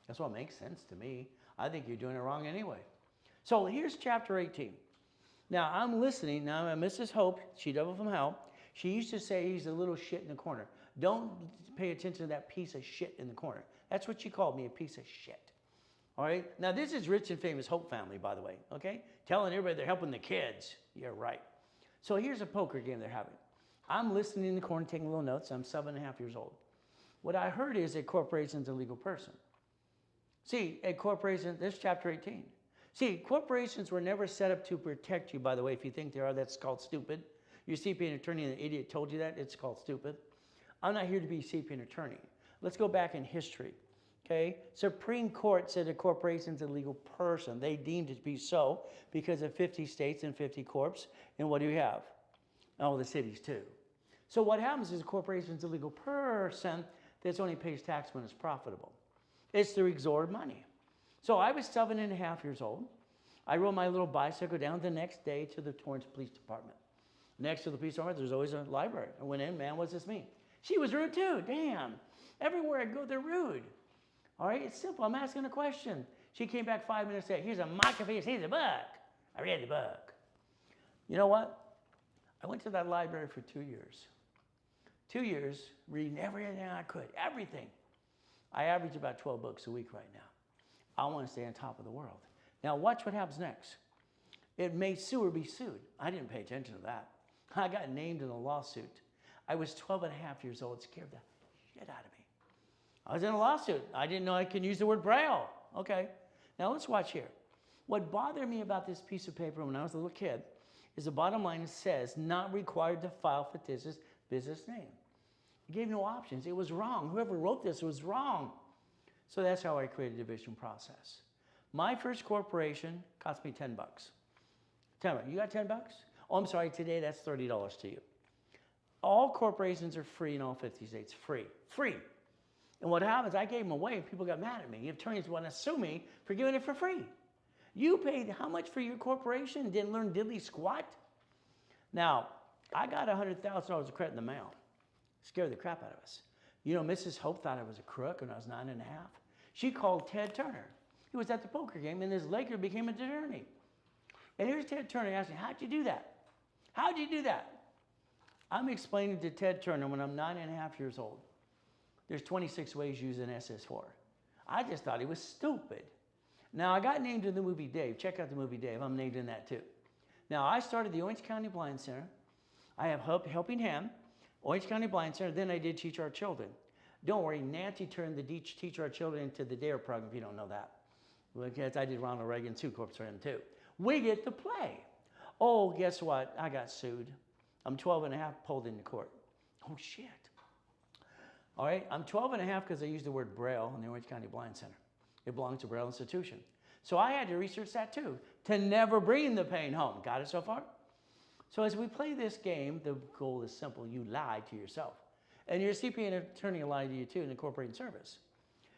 [SPEAKER 1] That's what makes sense to me. I think you're doing it wrong anyway. So here's chapter 18. Now I'm listening. Now Mrs. Hope, she-devil from hell, she used to say he's a little shit in the corner. Don't pay attention to that piece of shit in the corner. That's what she called me, a piece of shit. All right? Now, this is rich and famous Hope family, by the way, okay? Telling everybody they're helping the kids. Yeah, right. So here's a poker game they're having. I'm listening in the corner, taking little notes. I'm 7.5 years old. What I heard is a corporation is a legal person. See, a corporation, this is chapter 18. See, corporations were never set up to protect you, by the way. If you think they are, that's called stupid. Your CPA attorney and the idiot told you that, it's called stupid. I'm not here to be a CPA attorney. Let's go back in history. Okay, Supreme Court said a corporation is a legal person. They deemed it to be so because of 50 states and 50 corps. And what do you have? Oh, the cities too. So what happens is a corporation is a legal person that only pays tax when it's profitable. It's to extort money. So I was 7.5 years old. I rode my little bicycle down the next day to the Torrance Police Department. Next to the police department, there's always a library. I went in, man, what's this mean? She was rude too, damn. Everywhere I go, they're rude. All right, it's simple. I'm asking a question. She came back 5 minutes later. Here's a microphone. Here's a book. I read the book. You know what? I went to that library for 2 years. 2 years, reading everything I could, everything. I average about 12 books a week right now. I want to stay on top of the world. Now watch what happens next. It may sue or be sued. I didn't pay attention to that. I got named in a lawsuit. I was 12.5 years old, scared the shit out of me. I was in a lawsuit. I didn't know I could use the word Braille. Okay, now let's watch here. What bothered me about this piece of paper when I was a little kid is the bottom line says, not required to file fictitious business name. It gave no options. It was wrong. Whoever wrote this was wrong. So that's how I created a division process. My first corporation cost me 10 bucks. 10 bucks. You got 10 bucks? Oh, I'm sorry. Today, that's $30 to you. All corporations are free in all 50 states. Free. Free. And what happens, I gave them away and people got mad at me. Attorneys want to sue me for giving it for free. You paid how much for your corporation and didn't learn diddly squat? Now, I got $100,000 of credit in the mail. Scared the crap out of us. You know, Mrs. Hope thought I was a crook when I was 9.5. She called Ted Turner. He was at the poker game and his Laker became an attorney. And here's Ted Turner asking, how'd you do that? How'd you do that? I'm explaining to Ted Turner when I'm 9.5 years old. There's 26 ways you use an SS4. I just thought he was stupid. Now, I got named in the movie Dave. Check out the movie Dave. I'm named in that too. Now, I started the Orange County Blind Center. I have Helping Hand, Orange County Blind Center. Then I did Teach Our Children. Don't worry, Nancy turned the Teach Our Children into the DARE program, if you don't know that. Because I did Ronald Reagan too, Corps for him too. We get to play. Oh, guess what? I got sued. I'm 12.5, pulled into court. Oh, shit. All right, I'm 12.5 because I used the word Braille in the Orange County Blind Center. It belongs to Braille Institution. So I had to research that too, to never bring the pain home. Got it so far? So as we play this game, the goal is simple. You lie to yourself. And your CPA attorney will lie to you too in the corporation service.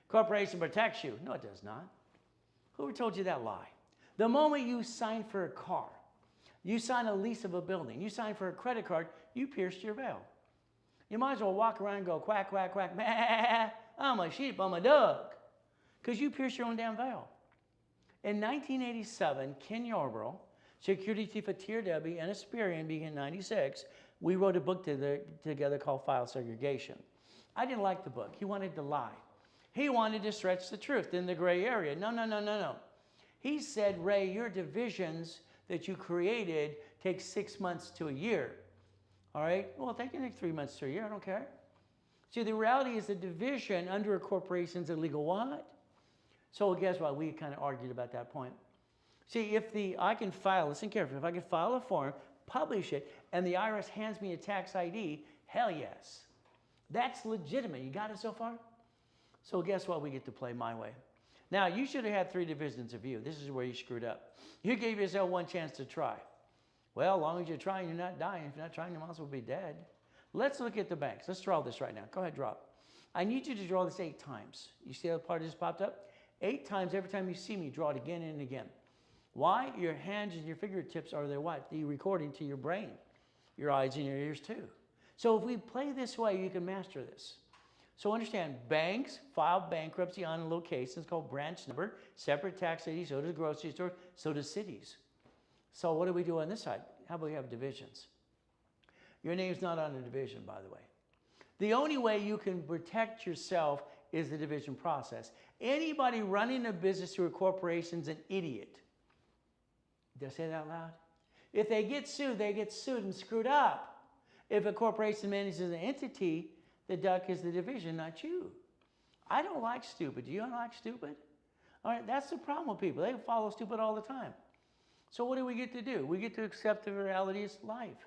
[SPEAKER 1] Corporation protects you. No, it does not. Who told you that lie? The moment you sign for a car, you sign a lease of a building, you sign for a credit card, you pierced your veil. You might as well walk around and go quack, quack, quack, bah, I'm a sheep, I'm a duck, because you pierced your own damn veil. In 1987, Ken Yarborough, security chief at TRW, and Asperian being in 96, we wrote a book together called File Segregation. I didn't like the book. He wanted to lie. He wanted to stretch the truth in the gray area. No, no, no, no, no. He said, Ray, your divisions that you created take 6 months to a year. All right? Well, they can take 3 months to a year. I don't care. See, the reality is the division under a corporation is illegal what? So guess what? We kind of argued about that point. See, if I can file, listen carefully, if I can file a form, publish it, and the IRS hands me a tax ID, hell yes. That's legitimate. You got it so far? So guess what? We get to play my way. Now, you should have had 3 divisions of you. This is where you screwed up. You gave yourself one chance to try. Well, as long as you're trying, you're not dying. If you're not trying, you might as well be dead. Let's look at the banks. Let's draw this right now. Go ahead, draw it. I need you to draw this 8 times. You see how the part just popped up? 8 times. Every time you see me, draw it again and again. Why? Your hands and your fingertips are the what? The recording to your brain, your eyes and your ears too. So if we play this way, you can master this. So understand, banks file bankruptcy on a location. It's called branch number, separate tax ID, so does grocery store, so does cities. So what do we do on this side? How about we have divisions? Your name's not on a division, by the way. The only way you can protect yourself is the division process. Anybody running a business through a corporation is an idiot. Did I say that out loud? If they get sued and screwed up. If a corporation manages an entity, the duck is the division, not you. I don't like stupid. Do you like stupid? All right, that's the problem with people. They follow stupid all the time. So what do we get to do? We get to accept the reality of life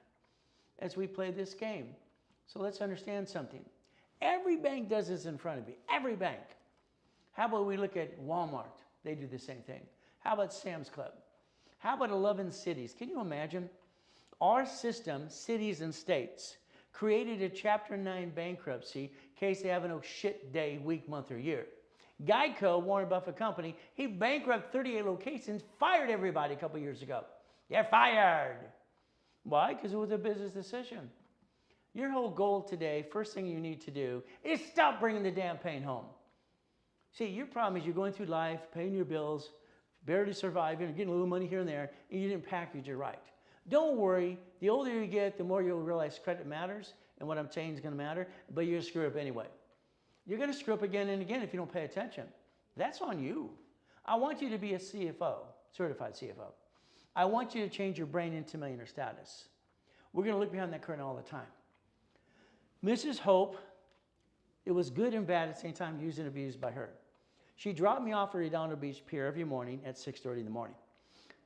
[SPEAKER 1] as we play this game. So let's understand something. Every bank does this in front of you. Every bank. How about we look at Walmart? They do the same thing. How about Sam's Club? How about 11 cities? Can you imagine? Our system, cities and states, created a Chapter 9 bankruptcy in case they have no shit day, week, month, or year. Geico, Warren Buffett company, he bankrupted 38 locations, fired everybody a couple years ago. You're fired. Why? Because it was a business decision. Your whole goal today, first thing you need to do is stop bringing the damn pain home. See, your problem is you're going through life, paying your bills, barely surviving, getting a little money here and there, and you didn't package it right. Don't worry. The older you get, the more you'll realize credit matters, and what I'm saying is going to matter, but you're going to screw up anyway. You're going to screw up again and again if you don't pay attention. That's on you. I want you to be a CFO, certified CFO. I want you to change your brain into millionaire status. We're going to look behind that curtain all the time. Mrs. Hope, it was good and bad at the same time, used and abused by her. She dropped me off at Redondo Beach Pier every morning at 6:30 in the morning.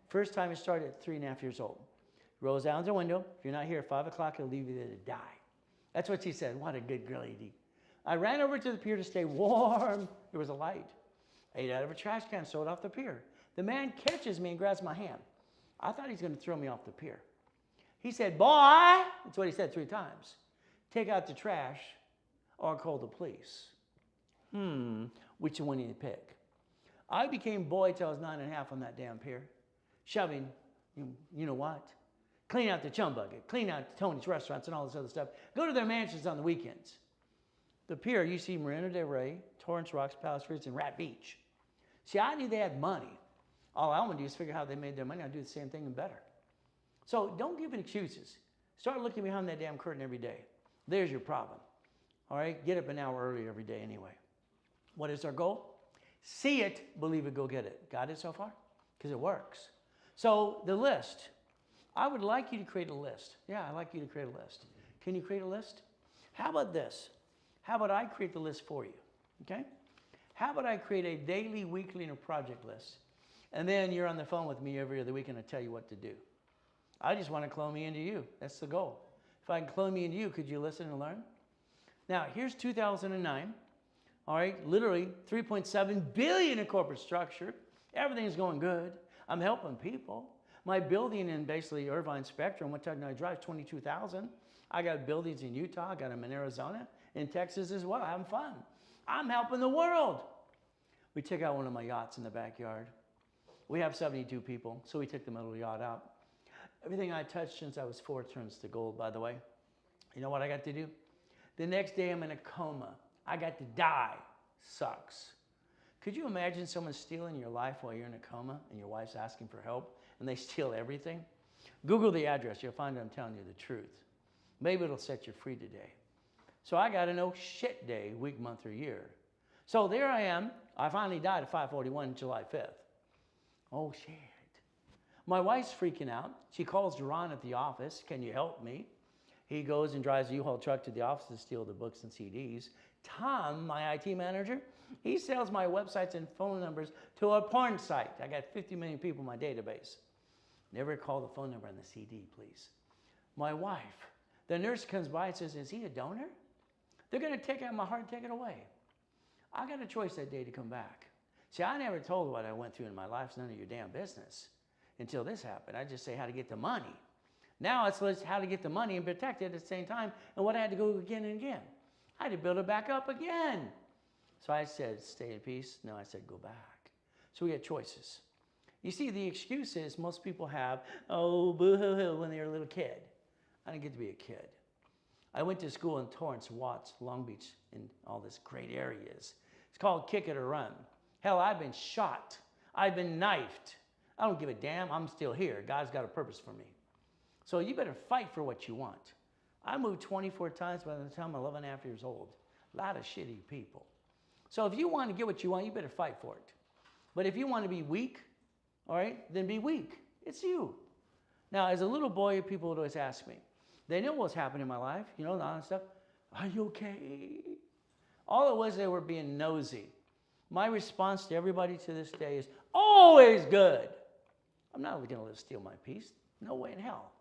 [SPEAKER 1] First time it started at 3.5 years old. Rolls down the window. If you're not here at 5 o'clock, he'll leave you there to die. That's what she said. What a good girl, Edie. I ran over to the pier to stay warm. There was a light. I ate out of a trash can, sold off the pier. The man catches me and grabs my hand. I thought he was going to throw me off the pier. He said, boy, that's what he said 3 times. Take out the trash or call the police. Which one do you pick? I became boy till I was 9.5 on that damn pier. Shoving, you know what? Clean out the chum bucket, clean out Tony's restaurants and all this other stuff. Go to their mansions on the weekends. The pier, you see Marina Del Rey, Torrance Rocks, Palace Ridge, and Rat Beach. See, I knew they had money. All I want to do is figure out how they made their money. I'll do the same thing and better. So don't give excuses. Start looking behind that damn curtain every day. There's your problem. All right? Get up an hour early every day anyway. What is our goal? See it, believe it, go get it. Got it so far? Because it works. So the list. I would like you to create a list. Yeah, I'd like you to create a list. Can you create a list? How about this? How about I create the list for you? Okay? How about I create a daily, weekly, and a project list? And then you're on the phone with me every other week and I tell you what to do. I just want to clone me into you. That's the goal. If I can clone me into you, could you listen and learn? Now, here's 2009. All right, literally 3.7 billion in corporate structure. Everything's going good. I'm helping people. My building in basically Irvine Spectrum, what I drive 22,000. I got buildings in Utah. I got them in Arizona, in Texas as well. Having fun. I'm helping the world. We took out one of my yachts in the backyard. We have 72 people, so we took the middle yacht out. Everything I touched since I was 4 turns to gold, by the way. You know what I got to do? The next day I'm in a coma. I got to die. Sucks. Could you imagine someone stealing your life while you're in a coma and your wife's asking for help and they steal everything? Google the address. You'll find I'm telling you the truth. Maybe it'll set you free today. So I got a no shit day, week, month, or year. So there I am. I finally died at 5:41 July 5th. Oh, shit. My wife's freaking out. She calls Ron at the office. Can you help me? He goes and drives a U-Haul truck to the office to steal the books and CDs. Tom, my IT manager, he sells my websites and phone numbers to a porn site. I got 50 million people in my database. Never call the phone number on the CD, please. My wife, the nurse comes by and says, is he a donor? They're going to take out my heart and take it away. I got a choice that day to come back. See, I never told what I went through in my life. It's none of your damn business until this happened. I just say how to get the money. Now it's how to get the money and protect it at the same time, and what I had to go again and again. I had to build it back up again. So I said, stay in peace. No, I said, go back. So we had choices. You see, the excuse is most people have, oh, boo-hoo-hoo, when they were a little kid. I didn't get to be a kid. I went to school in Torrance, Watts, Long Beach, and all this great areas. It's called Kick It or Run. Hell, I've been shot. I've been knifed. I don't give a damn. I'm still here. God's got a purpose for me. So you better fight for what you want. I moved 24 times by the time I'm 11.5 years old. A lot of shitty people. So if you want to get what you want, you better fight for it. But if you want to be weak, all right, then be weak. It's you. Now, as a little boy, people would always ask me, They know what's happening in my life, you know, all that stuff. Are you okay? All it was, they were being nosy. My response to everybody to this day is always good. I'm not going to let it steal my peace. No way in hell.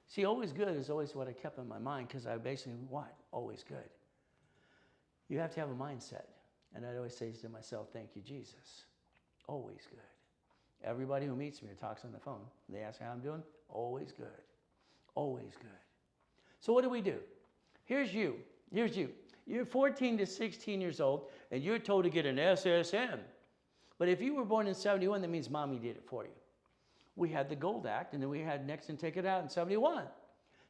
[SPEAKER 1] See, always good is always what I kept in my mind because I basically, what? Always good. You have to have a mindset. And I always say to myself, thank you, Jesus. Always good. Everybody who meets me or talks on the phone, they ask how I'm doing. Always good. Always good. So what do? Here's you. Here's you. You're 14 to 16 years old, and you're told to get an SSM. But if you were born in 71, that means mommy did it for you. We had the Gold Act, and then we had Nixon take it out in 71.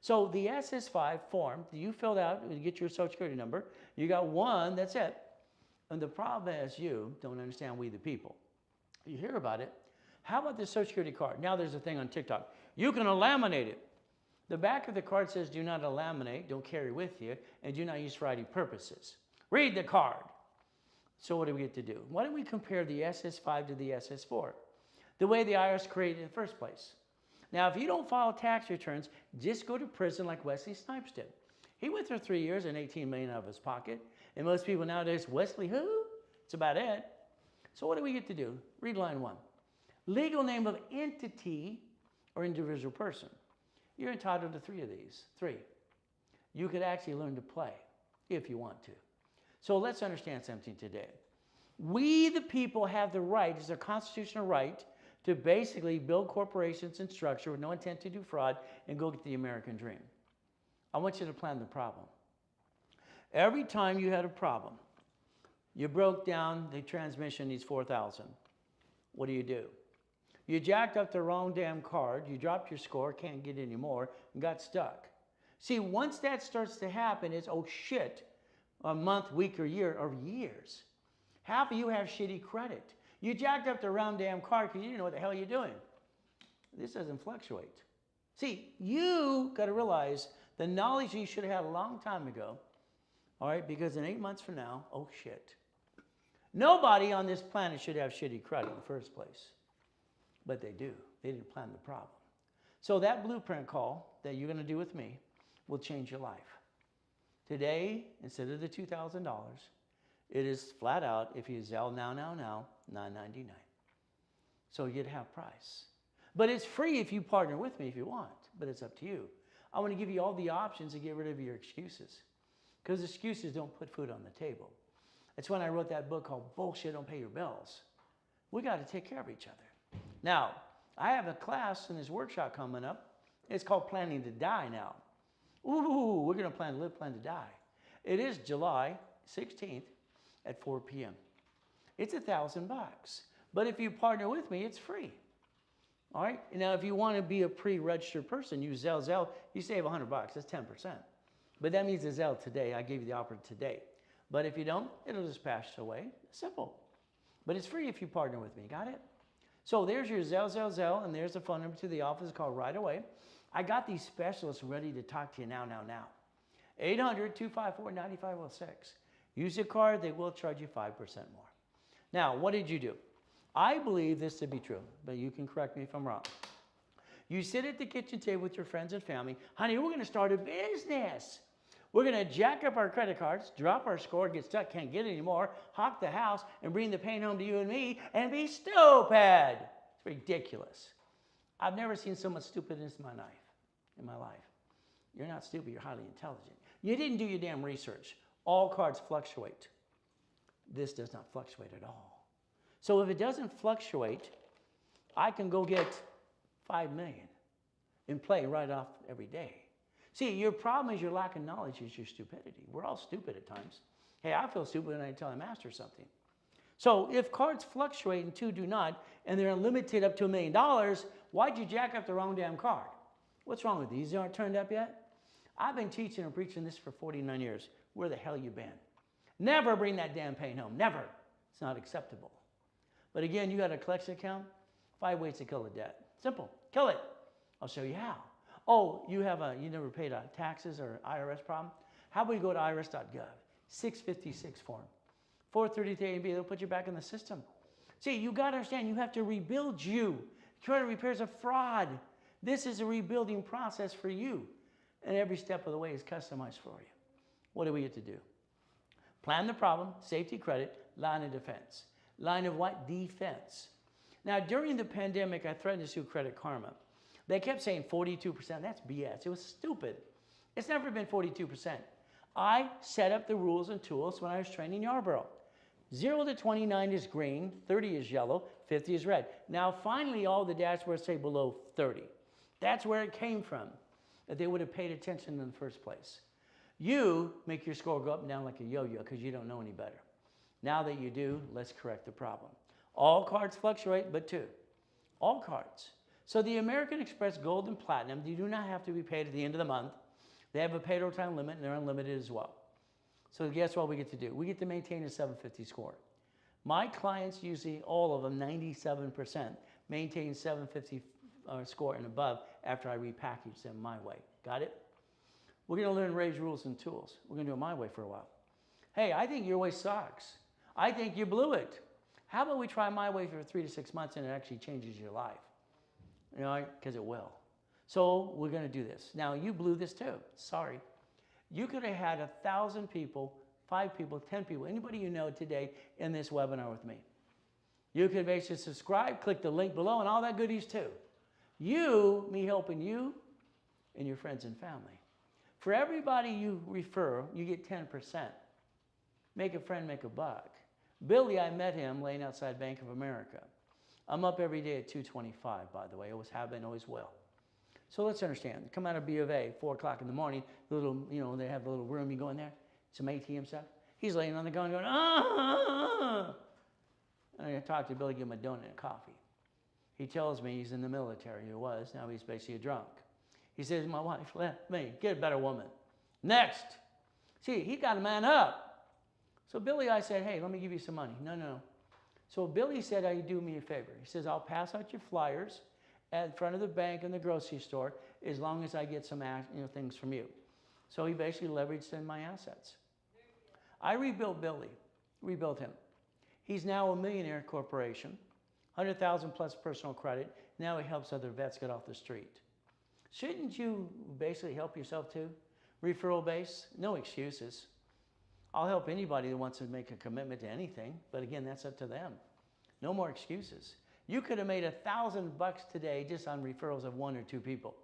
[SPEAKER 1] So the SS5 form that you filled out to get your Social Security number, you got one, that's it. And the problem is you don't understand we the people. You hear about it. How about the Social Security card? Now there's a thing on TikTok. You can laminate it. The back of the card says do not laminate, don't carry with you, and do not use for ID purposes. Read the card. So what do we get to do? Why don't we compare the SS5 to the SS4? The way the IRS created it in the first place. Now, if you don't file tax returns, just go to prison like Wesley Snipes did. He went through 3 years and $18 million out of his pocket. And most people nowadays, Wesley who? It's about it. So what do we get to do? Read line 1. Legal name of entity or individual person. You're entitled to 3 of these. 3. You could actually learn to play if you want to. So let's understand something today. We, the people, have the right, it's a constitutional right, to basically build corporations and structure with no intent to do fraud and go get the American dream. I want you to plan the problem. Every time you had a problem, you broke down the transmission needs $4,000. What do? You jacked up the wrong damn card, you dropped your score, can't get any more, and got stuck. See, once that starts to happen, it's, oh shit, a month, week, or year, or years. Half of you have shitty credit. You jacked up the wrong damn card because you didn't know what the hell you're doing. This doesn't fluctuate. See, you got to realize the knowledge you should have had a long time ago, all right, because in 8 months from now, oh shit. Nobody on this planet should have shitty credit in the first place. But they do. They didn't plan the problem. So that blueprint call that you're going to do with me will change your life. Today, instead of the $2,000, it is flat out, if you Zelle now, $9.99. So you get half price. But it's free if you partner with me if you want, but it's up to you. I want to give you all the options to get rid of your excuses, because excuses don't put food on the table. That's when I wrote that book called Bullshit Don't Pay Your Bills. We got to take care of each other. Now, I have a class in this workshop coming up. It's called Planning to Die now. Ooh, we're going to plan to live, plan to die. It is July 16th at 4 p.m. It's $1,000. But if you partner with me, it's free. All right? Now, if you want to be a pre-registered person, use Zelle. You save $100. That's 10%. But that means the Zelle today. I gave you the offer today. But if you don't, it'll just pass away. Simple. But it's free if you partner with me. Got it? So there's your Zelle, and there's the phone number to the office called right away. I got these specialists ready to talk to you now. 800-254-9506. Use your card. They will charge you 5% more. Now, what did you do? I believe this to be true, but you can correct me if I'm wrong. You sit at the kitchen table with your friends and family. Honey, we're going to start a business. We're going to jack up our credit cards, drop our score, get stuck, can't get any more, hawk the house, and bring the pain home to you and me, and be stupid. It's ridiculous. I've never seen so much stupidness in my life. You're not stupid, you're highly intelligent. You didn't do your damn research. All cards fluctuate. This does not fluctuate at all. So if it doesn't fluctuate, I can go get $5 million and play right off every day. See, your problem is your lack of knowledge is your stupidity. We're all stupid at times. Hey, I feel stupid when I tell a master something. So if cards fluctuate and 2 do not, and they're unlimited up to $1 million, why'd you jack up the wrong damn card? What's wrong with these? These aren't turned up yet? I've been teaching and preaching this for 49 years. Where the hell you been? Never bring that damn pain home. Never. It's not acceptable. But again, you got a collection account, 5 ways to kill a debt. Simple. Kill it. I'll show you how. Oh, you never paid taxes or IRS problem? How about you go to irs.gov, 656 form, 433 A and B, they'll put you back in the system. See, you got to understand, you have to rebuild you. Credit repair is a fraud. This is a rebuilding process for you. And every step of the way is customized for you. What do we get to do? Plan the problem, safety credit, line of defense. Line of what? Defense. Now, during the pandemic, I threatened to sue Credit Karma. They kept saying 42%. That's BS. It was stupid. It's never been 42%. I set up the rules and tools when I was training Yarborough. 0 to 29 is green, 30 is yellow, 50 is red. Now, finally, all the dashboards say below 30. That's where it came from, that they would have paid attention in the first place. You make your score go up and down like a yo-yo because you don't know any better. Now that you do, let's correct the problem. All cards fluctuate, but two. All cards. So the American Express Gold and Platinum, you do not have to be paid at the end of the month. They have a payroll time limit, and they're unlimited as well. So guess what we get to do? We get to maintain a 750 score. My clients, usually all of them, 97%, maintain 750 score and above after I repackage them my way. Got it? We're going to learn Ray's rules and tools. We're going to do it my way for a while. Hey, I think your way sucks. I think you blew it. How about we try my way for 3 to 6 months and it actually changes your life? You know, because it will. So we're going to do this. Now, you blew this too. Sorry. You could have had 1,000 people, 5 people, 10 people, anybody you know today in this webinar with me. You could basically subscribe, click the link below, and all that goodies too. Me helping you and your friends and family. For everybody you refer, you get 10%. Make a friend, make a buck. Billy, I met him laying outside Bank of America. I'm up every day at 2:25, by the way. Always have been, always will. So let's understand. Come out of B of A, 4 o'clock in the morning, the little, they have the little room, you go in there, some ATM stuff. He's laying on the ground going, ah. And I talk to Billy, give him a donut and coffee. He tells me he's in the military, he was, now he's basically a drunk. He says, my wife left me, get a better woman. Next. See, he got a man up. So Billy, I said, hey, let me give you some money. No. So Billy said, you do me a favor. He says, I'll pass out your flyers at front of the bank and the grocery store as long as I get some things from you. So he basically leveraged in my assets. I rebuilt Billy, rebuilt him. He's now a millionaire corporation, 100,000 plus personal credit. Now he helps other vets get off the street. Shouldn't you basically help yourself too? Referral base, no excuses. I'll help anybody that wants to make a commitment to anything, but again, that's up to them. No more excuses. You could have made $1,000 today just on referrals of 1 or 2 people.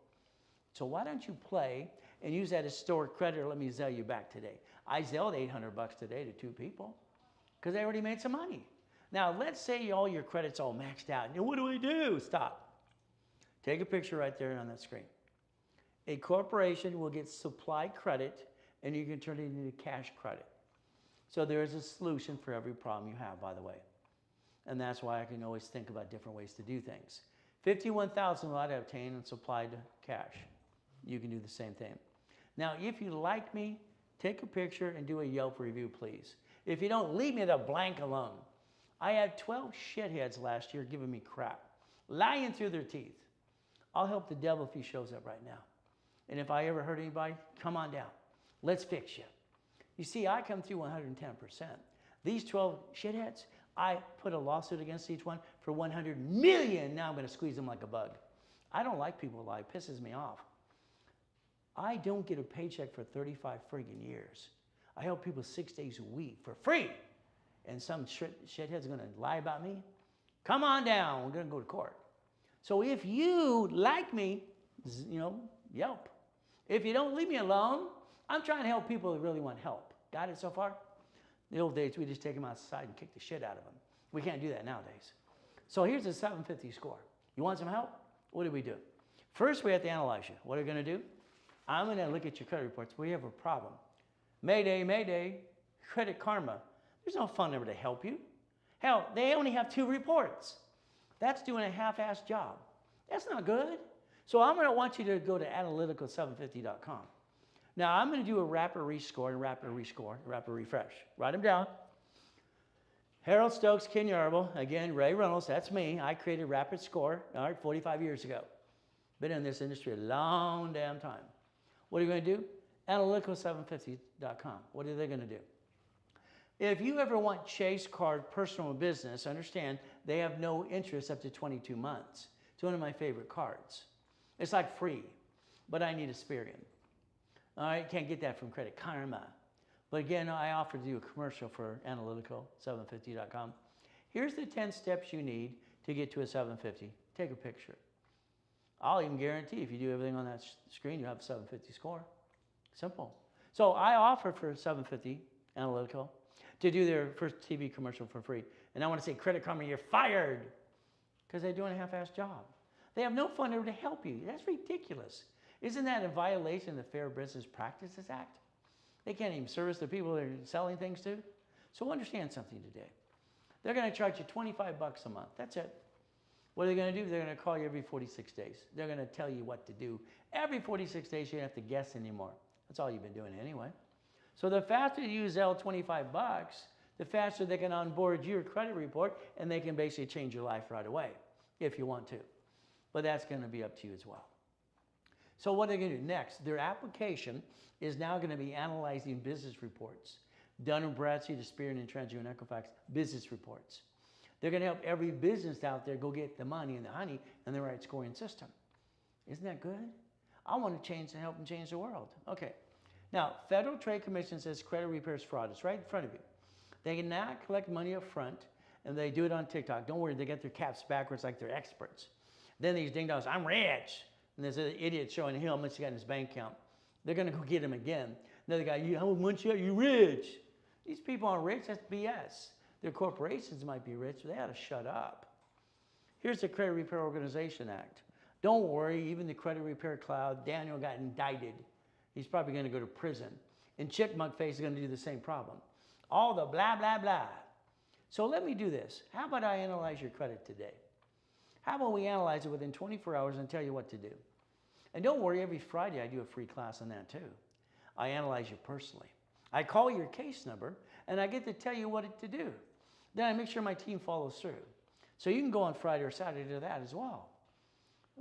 [SPEAKER 1] So why don't you play and use that as stored credit, or let me Zelle you back today. I Zelled $800 today to 2 people because they already made some money. Now, let's say all your credit's all maxed out. And what do I do? Stop. Take a picture right there on that screen. A corporation will get supply credit, and you can turn it into cash credit. So there is a solution for every problem you have, by the way. And that's why I can always think about different ways to do things. 51,000 will I obtain and supplied to cash. You can do the same thing. Now, if you like me, take a picture and do a Yelp review, please. If you don't, leave me the blank alone. I had 12 shitheads last year giving me crap, lying through their teeth. I'll help the devil if he shows up right now. And if I ever hurt anybody, come on down. Let's fix you. You see, I come through 110%. These 12 shitheads, I put a lawsuit against each one for $100 million. Now I'm going to squeeze them like a bug. I don't like people who lie. It pisses me off. I don't get a paycheck for 35 friggin' years. I help people 6 days a week for free. And some shithead's going to lie about me? Come on down. We're going to go to court. So if you like me, Yelp. If you don't, leave me alone. I'm trying to help people that really want help. Got it so far? In the old days, we just take them outside and kick the shit out of them. We can't do that nowadays. So here's a 750 score. You want some help? What do we do? First, we have to analyze you. What are we going to do? I'm going to look at your credit reports. We have a problem. Mayday, mayday, Credit Karma. There's no phone number to help you. Hell, they only have 2 reports. That's doing a half-assed job. That's not good. So I'm going to want you to go to analytical750.com. Now, I'm going to do a rapid rescore and rapid rescore, rapid refresh. Write them down. Harold Stokes, Ken Yarborough, again, Ray Reynolds, that's me. I created Rapid Score, 45 years ago. Been in this industry a long damn time. What are you going to do? Analytical750.com. What are they going to do? If you ever want Chase Card Personal Business, understand they have no interest up to 22 months. It's one of my favorite cards. It's like free, but I need Experian. All right, can't get that from Credit Karma. But again, I offer to do a commercial for Analytical, 750.com. Here's the 10 steps you need to get to a 750. Take a picture. I'll even guarantee if you do everything on that screen, you have a 750 score. Simple. So I offer for 750 Analytical to do their first TV commercial for free. And I want to say, Credit Karma, you're fired, because they're doing a half-assed job. They have no funder to help you. That's ridiculous. Isn't that a violation of the Fair Business Practices Act? They can't even service the people they're selling things to. So understand something today. They're going to charge you 25 bucks a month. That's it. What are they going to do? They're going to call you every 46 days. They're going to tell you what to do. Every 46 days, you don't have to guess anymore. That's all you've been doing anyway. So the faster you use L 25 bucks, the faster they can onboard your credit report, and they can basically change your life right away if you want to. But that's going to be up to you as well. So what are they going to do next? Their application is now going to be analyzing business reports. Dun & Bradstreet, Experian, and TransUnion, Equifax business reports. They're going to help every business out there go get the money and the honey and the right scoring system. Isn't that good? I want to change and help them change the world. Okay. Now, Federal Trade Commission says credit repairs fraud. It's right in front of you. They can now collect money up front, and they do it on TikTok. Don't worry, they get their caps backwards like they're experts. Then these ding-dongs, I'm rich. And there's an idiot showing him how much he got in his bank account. They're going to go get him again. Another guy, how much you got? You rich. These people aren't rich. That's BS. Their corporations might be rich, but they ought to shut up. Here's the Credit Repair Organization Act. Don't worry, even the Credit Repair Cloud, Daniel got indicted. He's probably going to go to prison. And Chickmunk Face is going to do the same problem. All the blah, blah, blah. So let me do this. How about I analyze your credit today? How about we analyze it within 24 hours and tell you what to do? And don't worry, every Friday I do a free class on that too. I analyze you personally. I call your case number and I get to tell you what to do. Then I make sure my team follows through. So you can go on Friday or Saturday to that as well.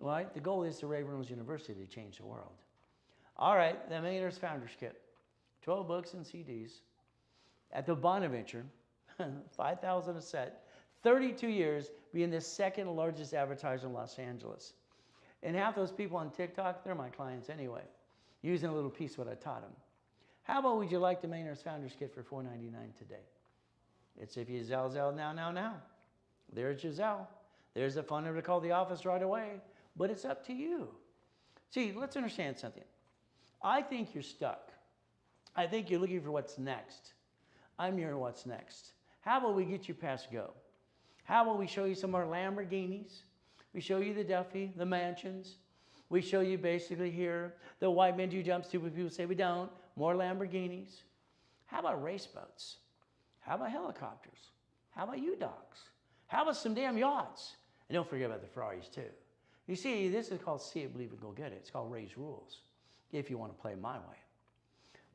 [SPEAKER 1] Right? The goal is to Ray Reynolds University to change the world. All right, the Millionaires Founders Kit. 12 books and CDs. At the Bonaventure, 5,000 a set. 32 years, being the second largest advertiser in Los Angeles. And half those people on TikTok, they're my clients anyway, using a little piece of what I taught them. How about would you like the Millionaires Founders Kit for $4.99 today? It's if you Zell now. There's your Zell. There's a phone number to call the office right away, but it's up to you. See, let's understand something. I think you're stuck. I think you're looking for what's next. I'm your what's next. How about we get you past go? How about we show you some more Lamborghinis? We show you the Duffy, the mansions. We show you basically here the white men do jumps to, but people say we don't. More Lamborghinis. How about race boats? How about helicopters? How about U-Dogs? How about some damn yachts? And don't forget about the Ferraris too. You see, this is called See It, Believe It, Go Get It. It's called Ray's Rules, if you want to play my way.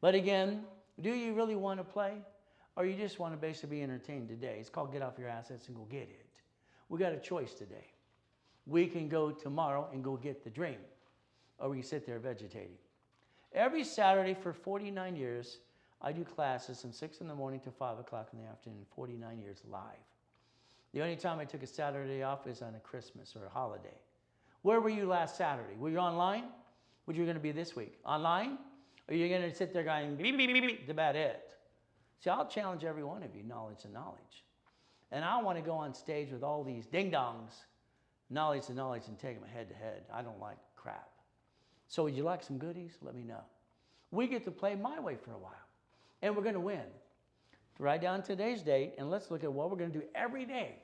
[SPEAKER 1] But again, do you really want to play? Or you just want to basically be entertained today? It's called Get Off Your Assets and Go Get It. We got a choice today. We can go tomorrow and go get the dream, or we can sit there vegetating. Every Saturday for 49 years, I do classes from 6 in the morning to 5 o'clock in the afternoon, 49 years live. The only time I took a Saturday off is on a Christmas or a holiday. Where were you last Saturday? Were you online? What are you going to be this week? Online? Or are you going to sit there going, beep, beep, beep, beep? That's about it. See, I'll challenge every one of you, knowledge and knowledge. And I want to go on stage with all these ding-dongs, knowledge and knowledge, and take them head to head. I don't like crap. So would you like some goodies? Let me know. We get to play my way for a while, and we're going to win. Write down today's date, and let's look at what we're going to do every day.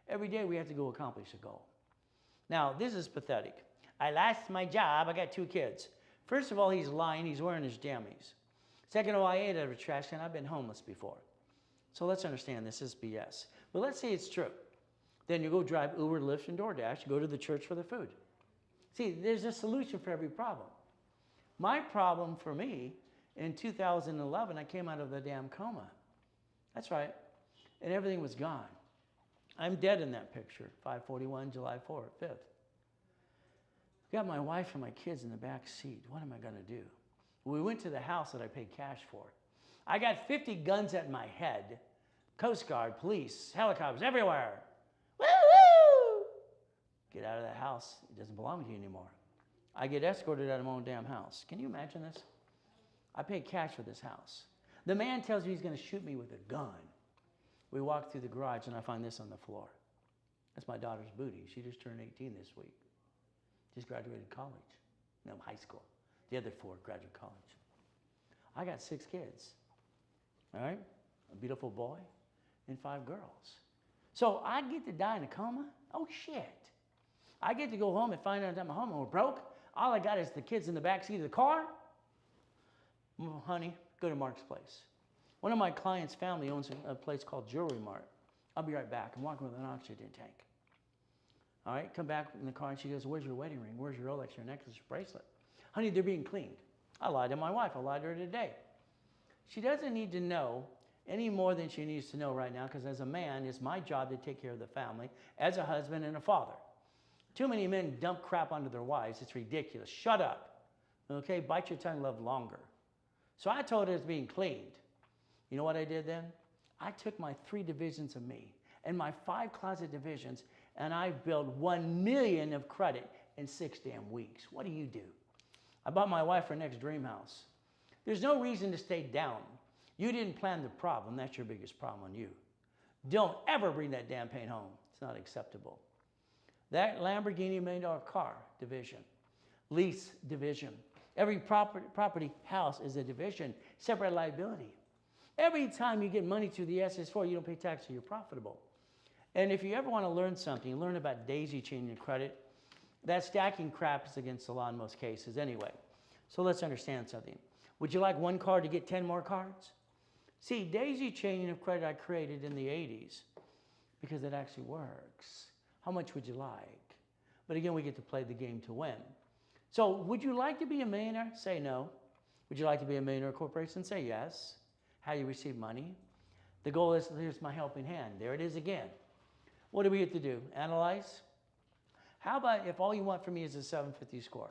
[SPEAKER 1] Every day we have to go accomplish a goal. Now, this is pathetic. I lost my job. I got 2 kids. First of all, he's lying. He's wearing his jammies. Second of all, I ate out of a trash can. I've been homeless before. So let's understand this is BS. But let's say it's true. Then you go drive Uber, Lyft, and DoorDash. You go to the church for the food. See, there's a solution for every problem. My problem for me, in 2011, I came out of the damn coma. That's right. And everything was gone. I'm dead in that picture, 5/41, July 4th, 5th. Got my wife and my kids in the back seat. What am I going to do? We went to the house that I paid cash for. I got 50 guns at my head. Coast Guard, police, helicopters, everywhere. Woo-hoo! Get out of that house. It doesn't belong to you anymore. I get escorted out of my own damn house. Can you imagine this? I paid cash for this house. The man tells me he's going to shoot me with a gun. We walk through the garage and I find this on the floor. That's my daughter's booty. She just turned 18 this week. Just graduated college. No, high school. The other 4 graduate college. I got 6 kids. All right? A beautiful boy and 5 girls. So I get to die in a coma? Oh, shit. I get to go home and find out I'm home and we're broke. All I got is the kids in the backseat of the car. Well, honey, go to Mark's place. One of my clients' family owns a place called Jewelry Mart. I'll be right back. I'm walking with an oxygen tank. All right, come back in the car and she goes, where's your wedding ring? Where's your Rolex, your necklace, your bracelet? Honey, they're being cleaned. I lied to my wife. I lied to her today. She doesn't need to know any more than she needs to know right now, because as a man, it's my job to take care of the family as a husband and a father. Too many men dump crap onto their wives. It's ridiculous. Shut up. Okay? Bite your tongue, love longer. So I told her it's being cleaned. You know what I did then? I took my 3 divisions of me and my 5 closet divisions, and I built 1 million of credit in 6 damn weeks. What do you do? I bought my wife her next dream house. There's no reason to stay down. You didn't plan the problem. That's your biggest problem on you. Don't ever bring that damn pain home. It's not acceptable. That Lamborghini $1 million car division, lease division. Every property house is a division, separate liability. Every time you get money through the SS4, you don't pay tax, so you're profitable. And if you ever want to learn something, learn about daisy chaining and credit. That stacking crap is against the law in most cases anyway. So let's understand something. Would you like 1 card to get 10 more cards? See, daisy chaining of credit I created in the 80s because it actually works. How much would you like? But again, we get to play the game to win. So would you like to be a millionaire? Say no. Would you like to be a millionaire corporation? Say yes. How you receive money? The goal is, here's my helping hand. There it is again. What do we get to do? Analyze? How about if all you want from me is a 750 score?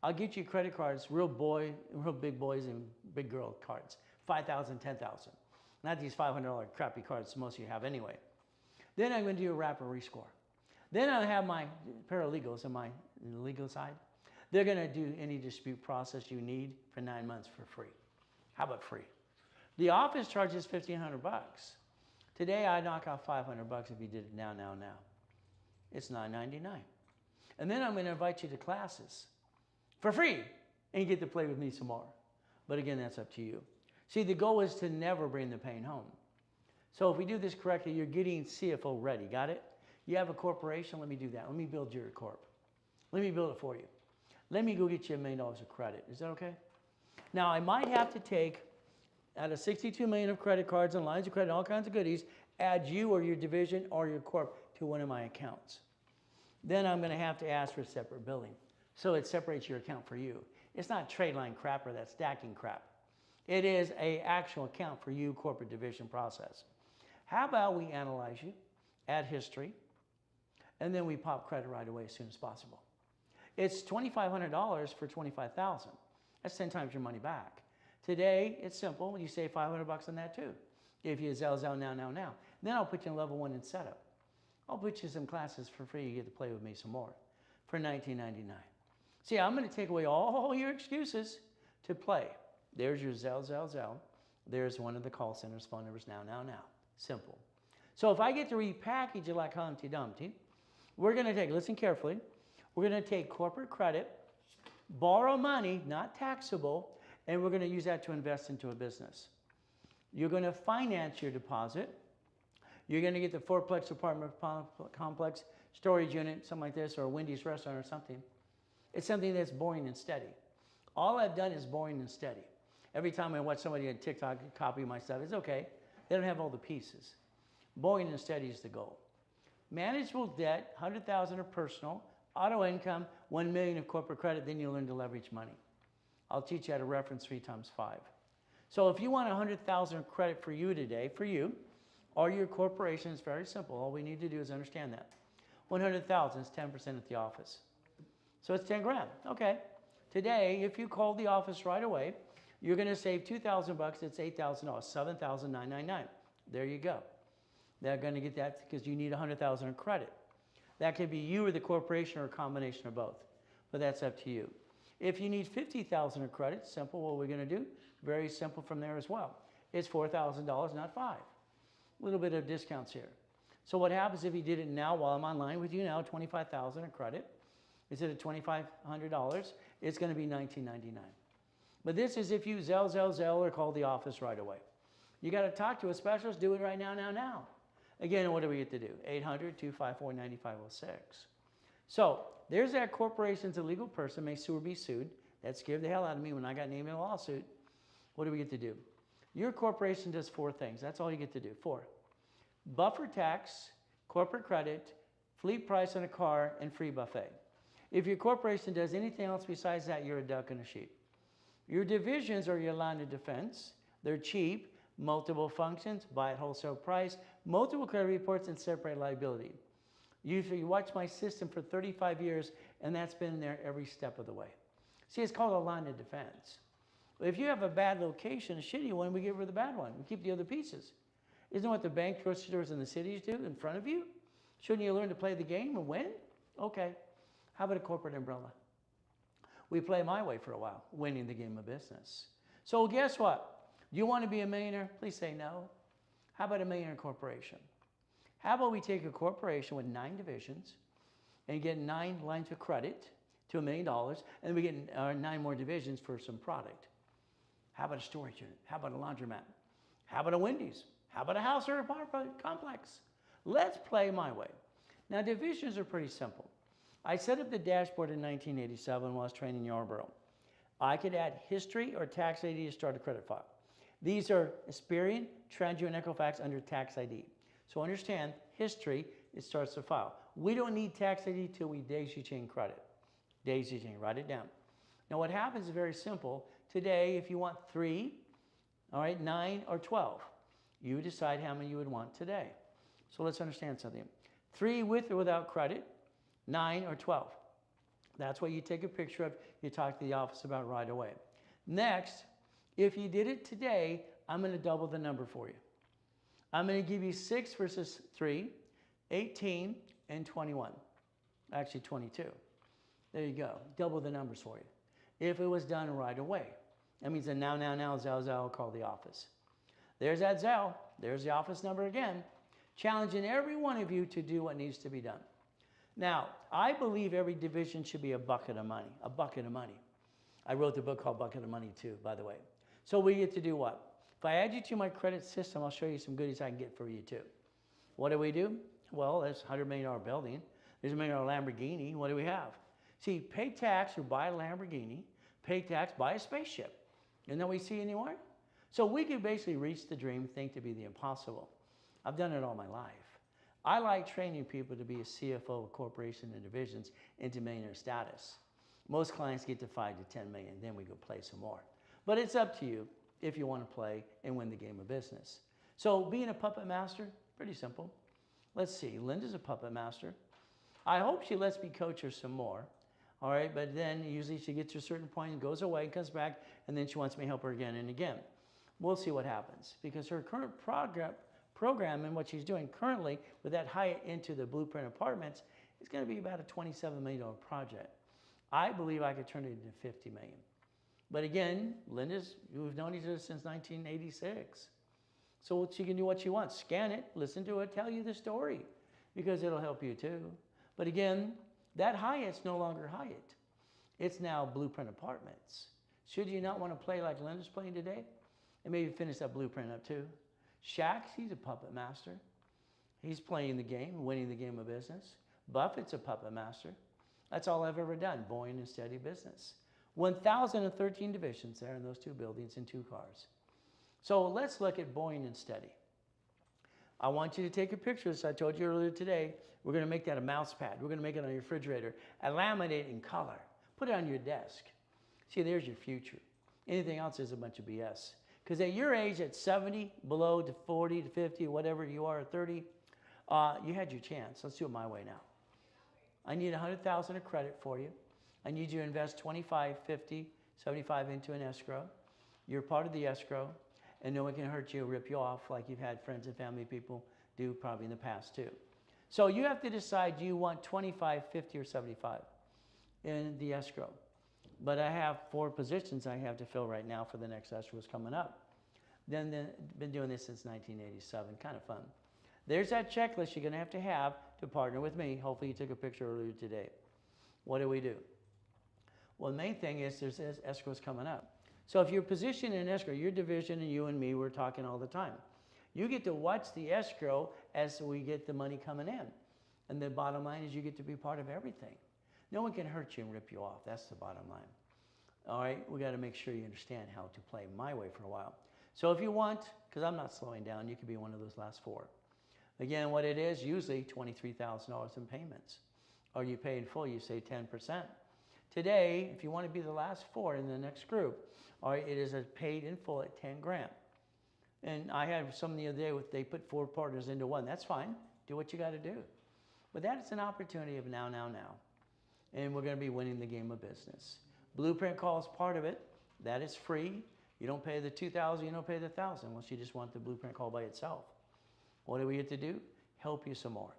[SPEAKER 1] I'll get you credit cards, real big boys and big girl cards. 5,000, 10,000. Not these $500 crappy cards most of you have anyway. Then I'm going to do a wrap and rescore. Then I'll have my paralegals on my legal side. They're going to do any dispute process you need for 9 months for free. How about free? The office charges $1,500. Today I knock out $500 if you did it now. It's $9.99. And then I'm going to invite you to classes for free, and you get to play with me some more. But again, that's up to you. See, the goal is to never bring the pain home. So if we do this correctly, you're getting CFO ready. Got it? You have a corporation, let me do that. Let me build your corp. Let me build it for you. Let me go get you $1 million of credit. Is that okay? Now, I might have to take, out of 62 million of credit cards and lines of credit, all kinds of goodies, add you or your division or your corp to one of my accounts. Then I'm going to have to ask for separate billing. So it separates your account for you. It's not trade line crap or that stacking crap. It is an actual account for you, corporate division process. How about we analyze you, add history, and then we pop credit right away as soon as possible. It's $2,500 for $25,000. That's 10 times your money back. Today, it's simple. You save $500 on that too. If you Zell now. Then I'll put you in level 1 in setup. I'll put you some classes for free. You get to play with me some more for $19.99. See, I'm going to take away all your excuses to play. There's your Zell. There's one of the call center's phone numbers now. Simple. So if I get to repackage it like Humpty Dumpty, we're going to take, listen carefully, we're going to take corporate credit, borrow money, not taxable, and we're going to use that to invest into a business. You're going to finance your deposit. You're going to get the fourplex apartment complex, storage unit, something like this, or a Wendy's restaurant or something. It's something that's boring and steady. All I've done is boring and steady. Every time I watch somebody on TikTok copy my stuff, it's okay. They don't have all the pieces. Boring and steady is the goal. Manageable debt, 100,000 of personal, auto income, 1 million of corporate credit, then you'll learn to leverage money. I'll teach you how to reference 3 times 5. So if you want 100,000 of credit for you today, for you, or your corporation, it's very simple. All we need to do is understand that. 100,000 is 10% at the office. So it's 10 grand. Okay. Today, if you call the office right away, you're going to save $2,000. It's $8,000, $7,999. There you go. They're going to get that because you need 100,000 of credit. That could be you or the corporation or a combination of both, but that's up to you. If you need 50,000 of credit, simple. What we're going to do? Very simple from there as well. It's $4,000, not five. A little bit of discounts here. So what happens if you did it now while I'm online with you now, $25,000 in credit, instead of $2,500, it's going to be $1,999. But this is if you Zelle, or call the office right away. You got to talk to a specialist, do it right now. Again, what do we get to do? 800-254-9506. So there's that corporation's a legal person, may sue or be sued. That scared the hell out of me when I got named in a lawsuit. What do we get to do? Your corporation does four things. That's all you get to do. Four. Buffer tax, corporate credit, fleet price on a car, and free buffet. If your corporation does anything else besides that, you're a duck and a sheep. Your divisions are your line of defense. They're cheap, multiple functions, buy at wholesale price, multiple credit reports, and separate liability. You watch my system for 35 years, and that's been there every step of the way. See, it's called a line of defense. If you have a bad location, a shitty one, we get rid of the bad one. We keep the other pieces. Isn't what the bank, grocery stores, and the cities do in front of you? Shouldn't you learn to play the game and win? Okay. How about a corporate umbrella? We play my way for a while, winning the game of business. So guess what? Do you want to be a millionaire? Please say no. How about a millionaire corporation? How about we take a corporation with 9 divisions and get 9 lines of credit to $1 million, and then we get 9 more divisions for some product. How about a storage unit? How about a laundromat? How about a Wendy's? How about a house or apartment complex? Let's play my way. Now, divisions are pretty simple. I set up the dashboard in 1987 while I was training Yarborough. I could add history or tax ID to start a credit file. These are Experian, TransUnion, and Equifax under tax ID. So understand, history, it starts the file. We don't need tax ID till we daisy chain credit. Daisy chain, write it down. Now what happens is very simple. Today, if you want 3, all right, 9, or 12, you decide how many you would want today. So let's understand something. 3 with or without credit, 9 or 12. That's what you take a picture of, you talk to the office about right away. Next, if you did it today, I'm going to double the number for you. I'm going to give you 6 versus 3, 18, and 21. Actually 22. There you go. Double the numbers for you. If it was done right away. That means a now, Zelle, call the office. There's that Zelle. There's the office number again. Challenging every one of you to do what needs to be done. Now, I believe every division should be a bucket of money. A bucket of money. I wrote the book called Bucket of Money too, by the way. So we get to do what? If I add you to my credit system, I'll show you some goodies I can get for you too. What do? Well, there's a $100 million building. There's a $1 million Lamborghini. What do we have? See, pay tax or buy a Lamborghini. Pay tax, buy a spaceship. Isn't that what we see anymore? So we can basically reach the dream, think to be the impossible. I've done it all my life. I like training people to be a CFO of corporations and divisions into millionaire status. Most clients get to 5 to 10 million, then we go play some more. But it's up to you if you want to play and win the game of business. So being a puppet master, pretty simple. Let's see, Linda's a puppet master. I hope she lets me coach her some more. All right, but then usually she gets to a certain point and goes away and comes back, and then she wants me to help her again and again. We'll see what happens, because her current program and what she's doing currently with that Hyatt into the Blueprint Apartments is going to be about a $27 million project. I believe I could turn it into $50 million. But again, we've known each other since 1986. So she can do what she wants. Scan it, listen to it, tell you the story, because it'll help you too. But again, that Hyatt's no longer Hyatt. It's now Blueprint Apartments. Should you not want to play like Linda's playing today? And maybe finish that blueprint up too. Shaq, he's a puppet master. He's playing the game, winning the game of business. Buffett's a puppet master. That's all I've ever done, Boeing and steady business. 1,013 divisions there in those 2 buildings and 2 cars. So let's look at Boeing and steady. I want you to take a picture, as I told you earlier today. We're going to make that a mouse pad. We're going to make it on your refrigerator and laminate it in color. Put it on your desk. See, there's your future. Anything else is a bunch of BS. Because at your age, at 70, below to 40 to 50, whatever you are at 30, you had your chance. Let's do it my way now. I need $100,000 of credit for you. I need you to invest 25, 50, 75 into an escrow. You're part of the escrow, and no one can hurt you or rip you off like you've had friends and family people do probably in the past too. So you have to decide, do you want 25, 50, or 75 in the escrow? but I have 4 positions I have to fill right now for the next escrows coming up. Then been doing this since 1987, kind of fun. There's that checklist you're going to have to partner with me. Hopefully you took a picture earlier today. What do we do? Well, the main thing is there's escrows coming up. So if you're positioned in escrow, your division and you and me, we're talking all the time. You get to watch the escrow as we get the money coming in. And the bottom line is you get to be part of everything. No one can hurt you and rip you off. That's the bottom line. All right, we got to make sure you understand how to play my way for a while. So if you want, because I'm not slowing down, you could be one of those last 4. Again, what it is, usually $23,000 in payments. Or you pay in full, you say 10%. Today, if you want to be the last 4 in the next group, all right, it is a paid in full at 10 grand. And I had some the other day, they put 4 partners into one. That's fine. Do what you got to do. But that is an opportunity of now. And we're going to be winning the game of business. Blueprint call is part of it. That is free. You don't pay the $2,000, you don't pay the $1,000 unless you just want the blueprint call by itself. What do we get to do? Help you some more.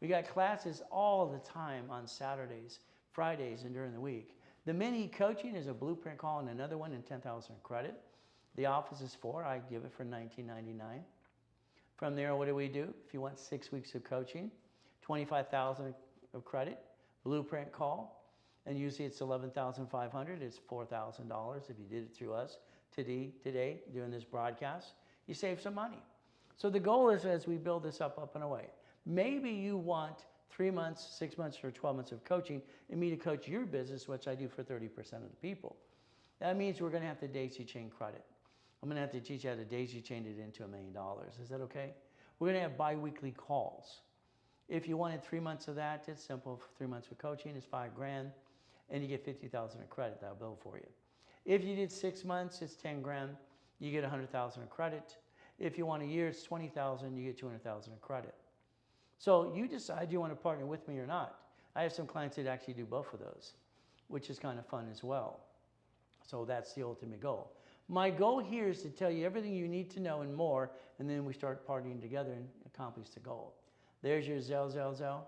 [SPEAKER 1] We got classes all the time on Saturdays, Fridays, and during the week. The mini coaching is a blueprint call and another one in 10,000 credit. The office is 4. I give it for $19.99. From there, what do we do? If you want 6 weeks of coaching, $25,000 of credit, blueprint call, and usually it's $11,500. It's $4,000 if you did it through us today doing this broadcast. You save some money. So the goal is, as we build this up and away, maybe you want 3 months, 6 months, or 12 months of coaching and me to coach your business, which I do for 30% of the people. That means we're going to have to daisy chain credit. I'm going to have to teach you how to daisy chain it into $1 million. Is that okay? We're going to have bi-weekly calls. If you wanted 3 months of that, it's simple. 3 months of coaching is $5 grand, and you get $50,000 of credit. That'll bill for you. If you did 6 months, it's $10 grand. You get $100,000 of credit. If you want a year, it's $20,000. You get $200,000 of credit. So you decide you want to partner with me or not. I have some clients that actually do both of those, which is kind of fun as well. So that's the ultimate goal. My goal here is to tell you everything you need to know and more, and then we start partnering together and accomplish the goal. There's your Zelle.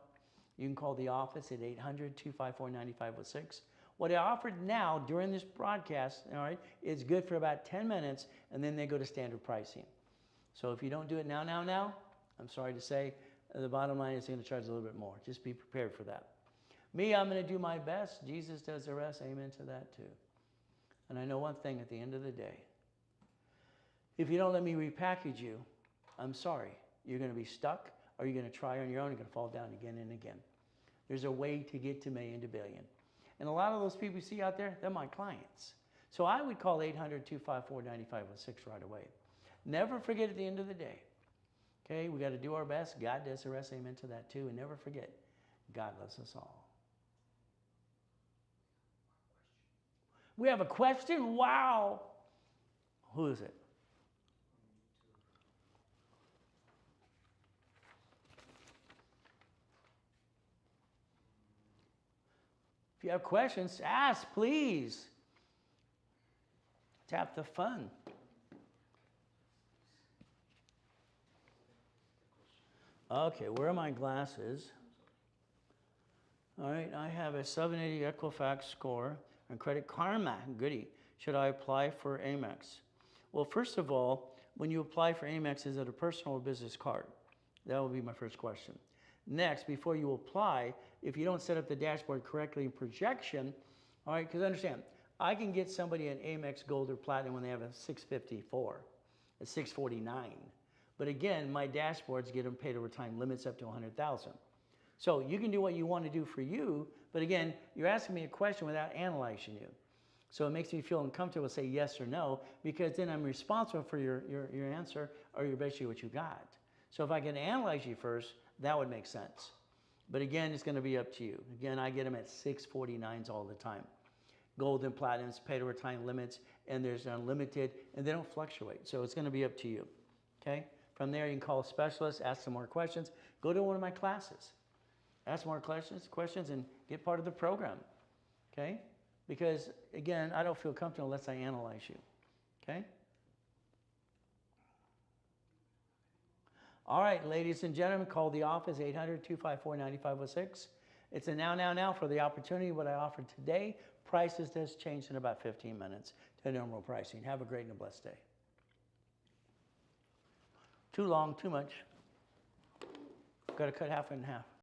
[SPEAKER 1] You can call the office at 800-254-9506. What I offered now during this broadcast, all right, is good for about 10 minutes, and then they go to standard pricing. So if you don't do it now, I'm sorry to say, the bottom line is going to charge a little bit more. Just be prepared for that. Me, I'm going to do my best. Jesus does the rest. Amen to that too. And I know one thing at the end of the day. If you don't let me repackage you, I'm sorry. You're going to be stuck, or you're going to try on your own. You're going to fall down again and again. There's a way to get to million to billion. And a lot of those people you see out there, they're my clients. So I would call 800-254-9506 right away. Never forget at the end of the day. Okay, we got to do our best. God does the rest. Amen to that too. And never forget, God loves us all. We have a question? Wow. Who is it? If you have questions, ask, please. Tap the fun. Okay, where are my glasses? All right, I have a 780 Equifax score and Credit Karma. Goody. Should I apply for Amex? Well, first of all, when you apply for Amex, is it a personal or business card? That would be my first question. Next, before you apply, if you don't set up the dashboard correctly in projection, all right, because understand, I can get somebody an Amex Gold or Platinum when they have a 654, a 649. But again, my dashboards get them paid over time, limits up to 100,000. So you can do what you want to do for you, but again, you're asking me a question without analyzing you. So it makes me feel uncomfortable to say yes or no, because then I'm responsible for your answer, or you're basically what you got. So if I can analyze you first, that would make sense. But again, it's going to be up to you. Again, I get them at 649s all the time. Gold and Platinums, paid over time limits, and there's unlimited, and they don't fluctuate. So it's going to be up to you. Okay? From there, you can call a specialist, ask some more questions. Go to one of my classes. Ask more questions, and get part of the program. Okay? Because, again, I don't feel comfortable unless I analyze you. Okay? All right, ladies and gentlemen, call the office, 800-254-9506. It's a now for the opportunity, what I offered today Prices has changed in about 15 minutes to normal pricing. Have a great and a blessed day. Too long, too much. Got to cut half in half.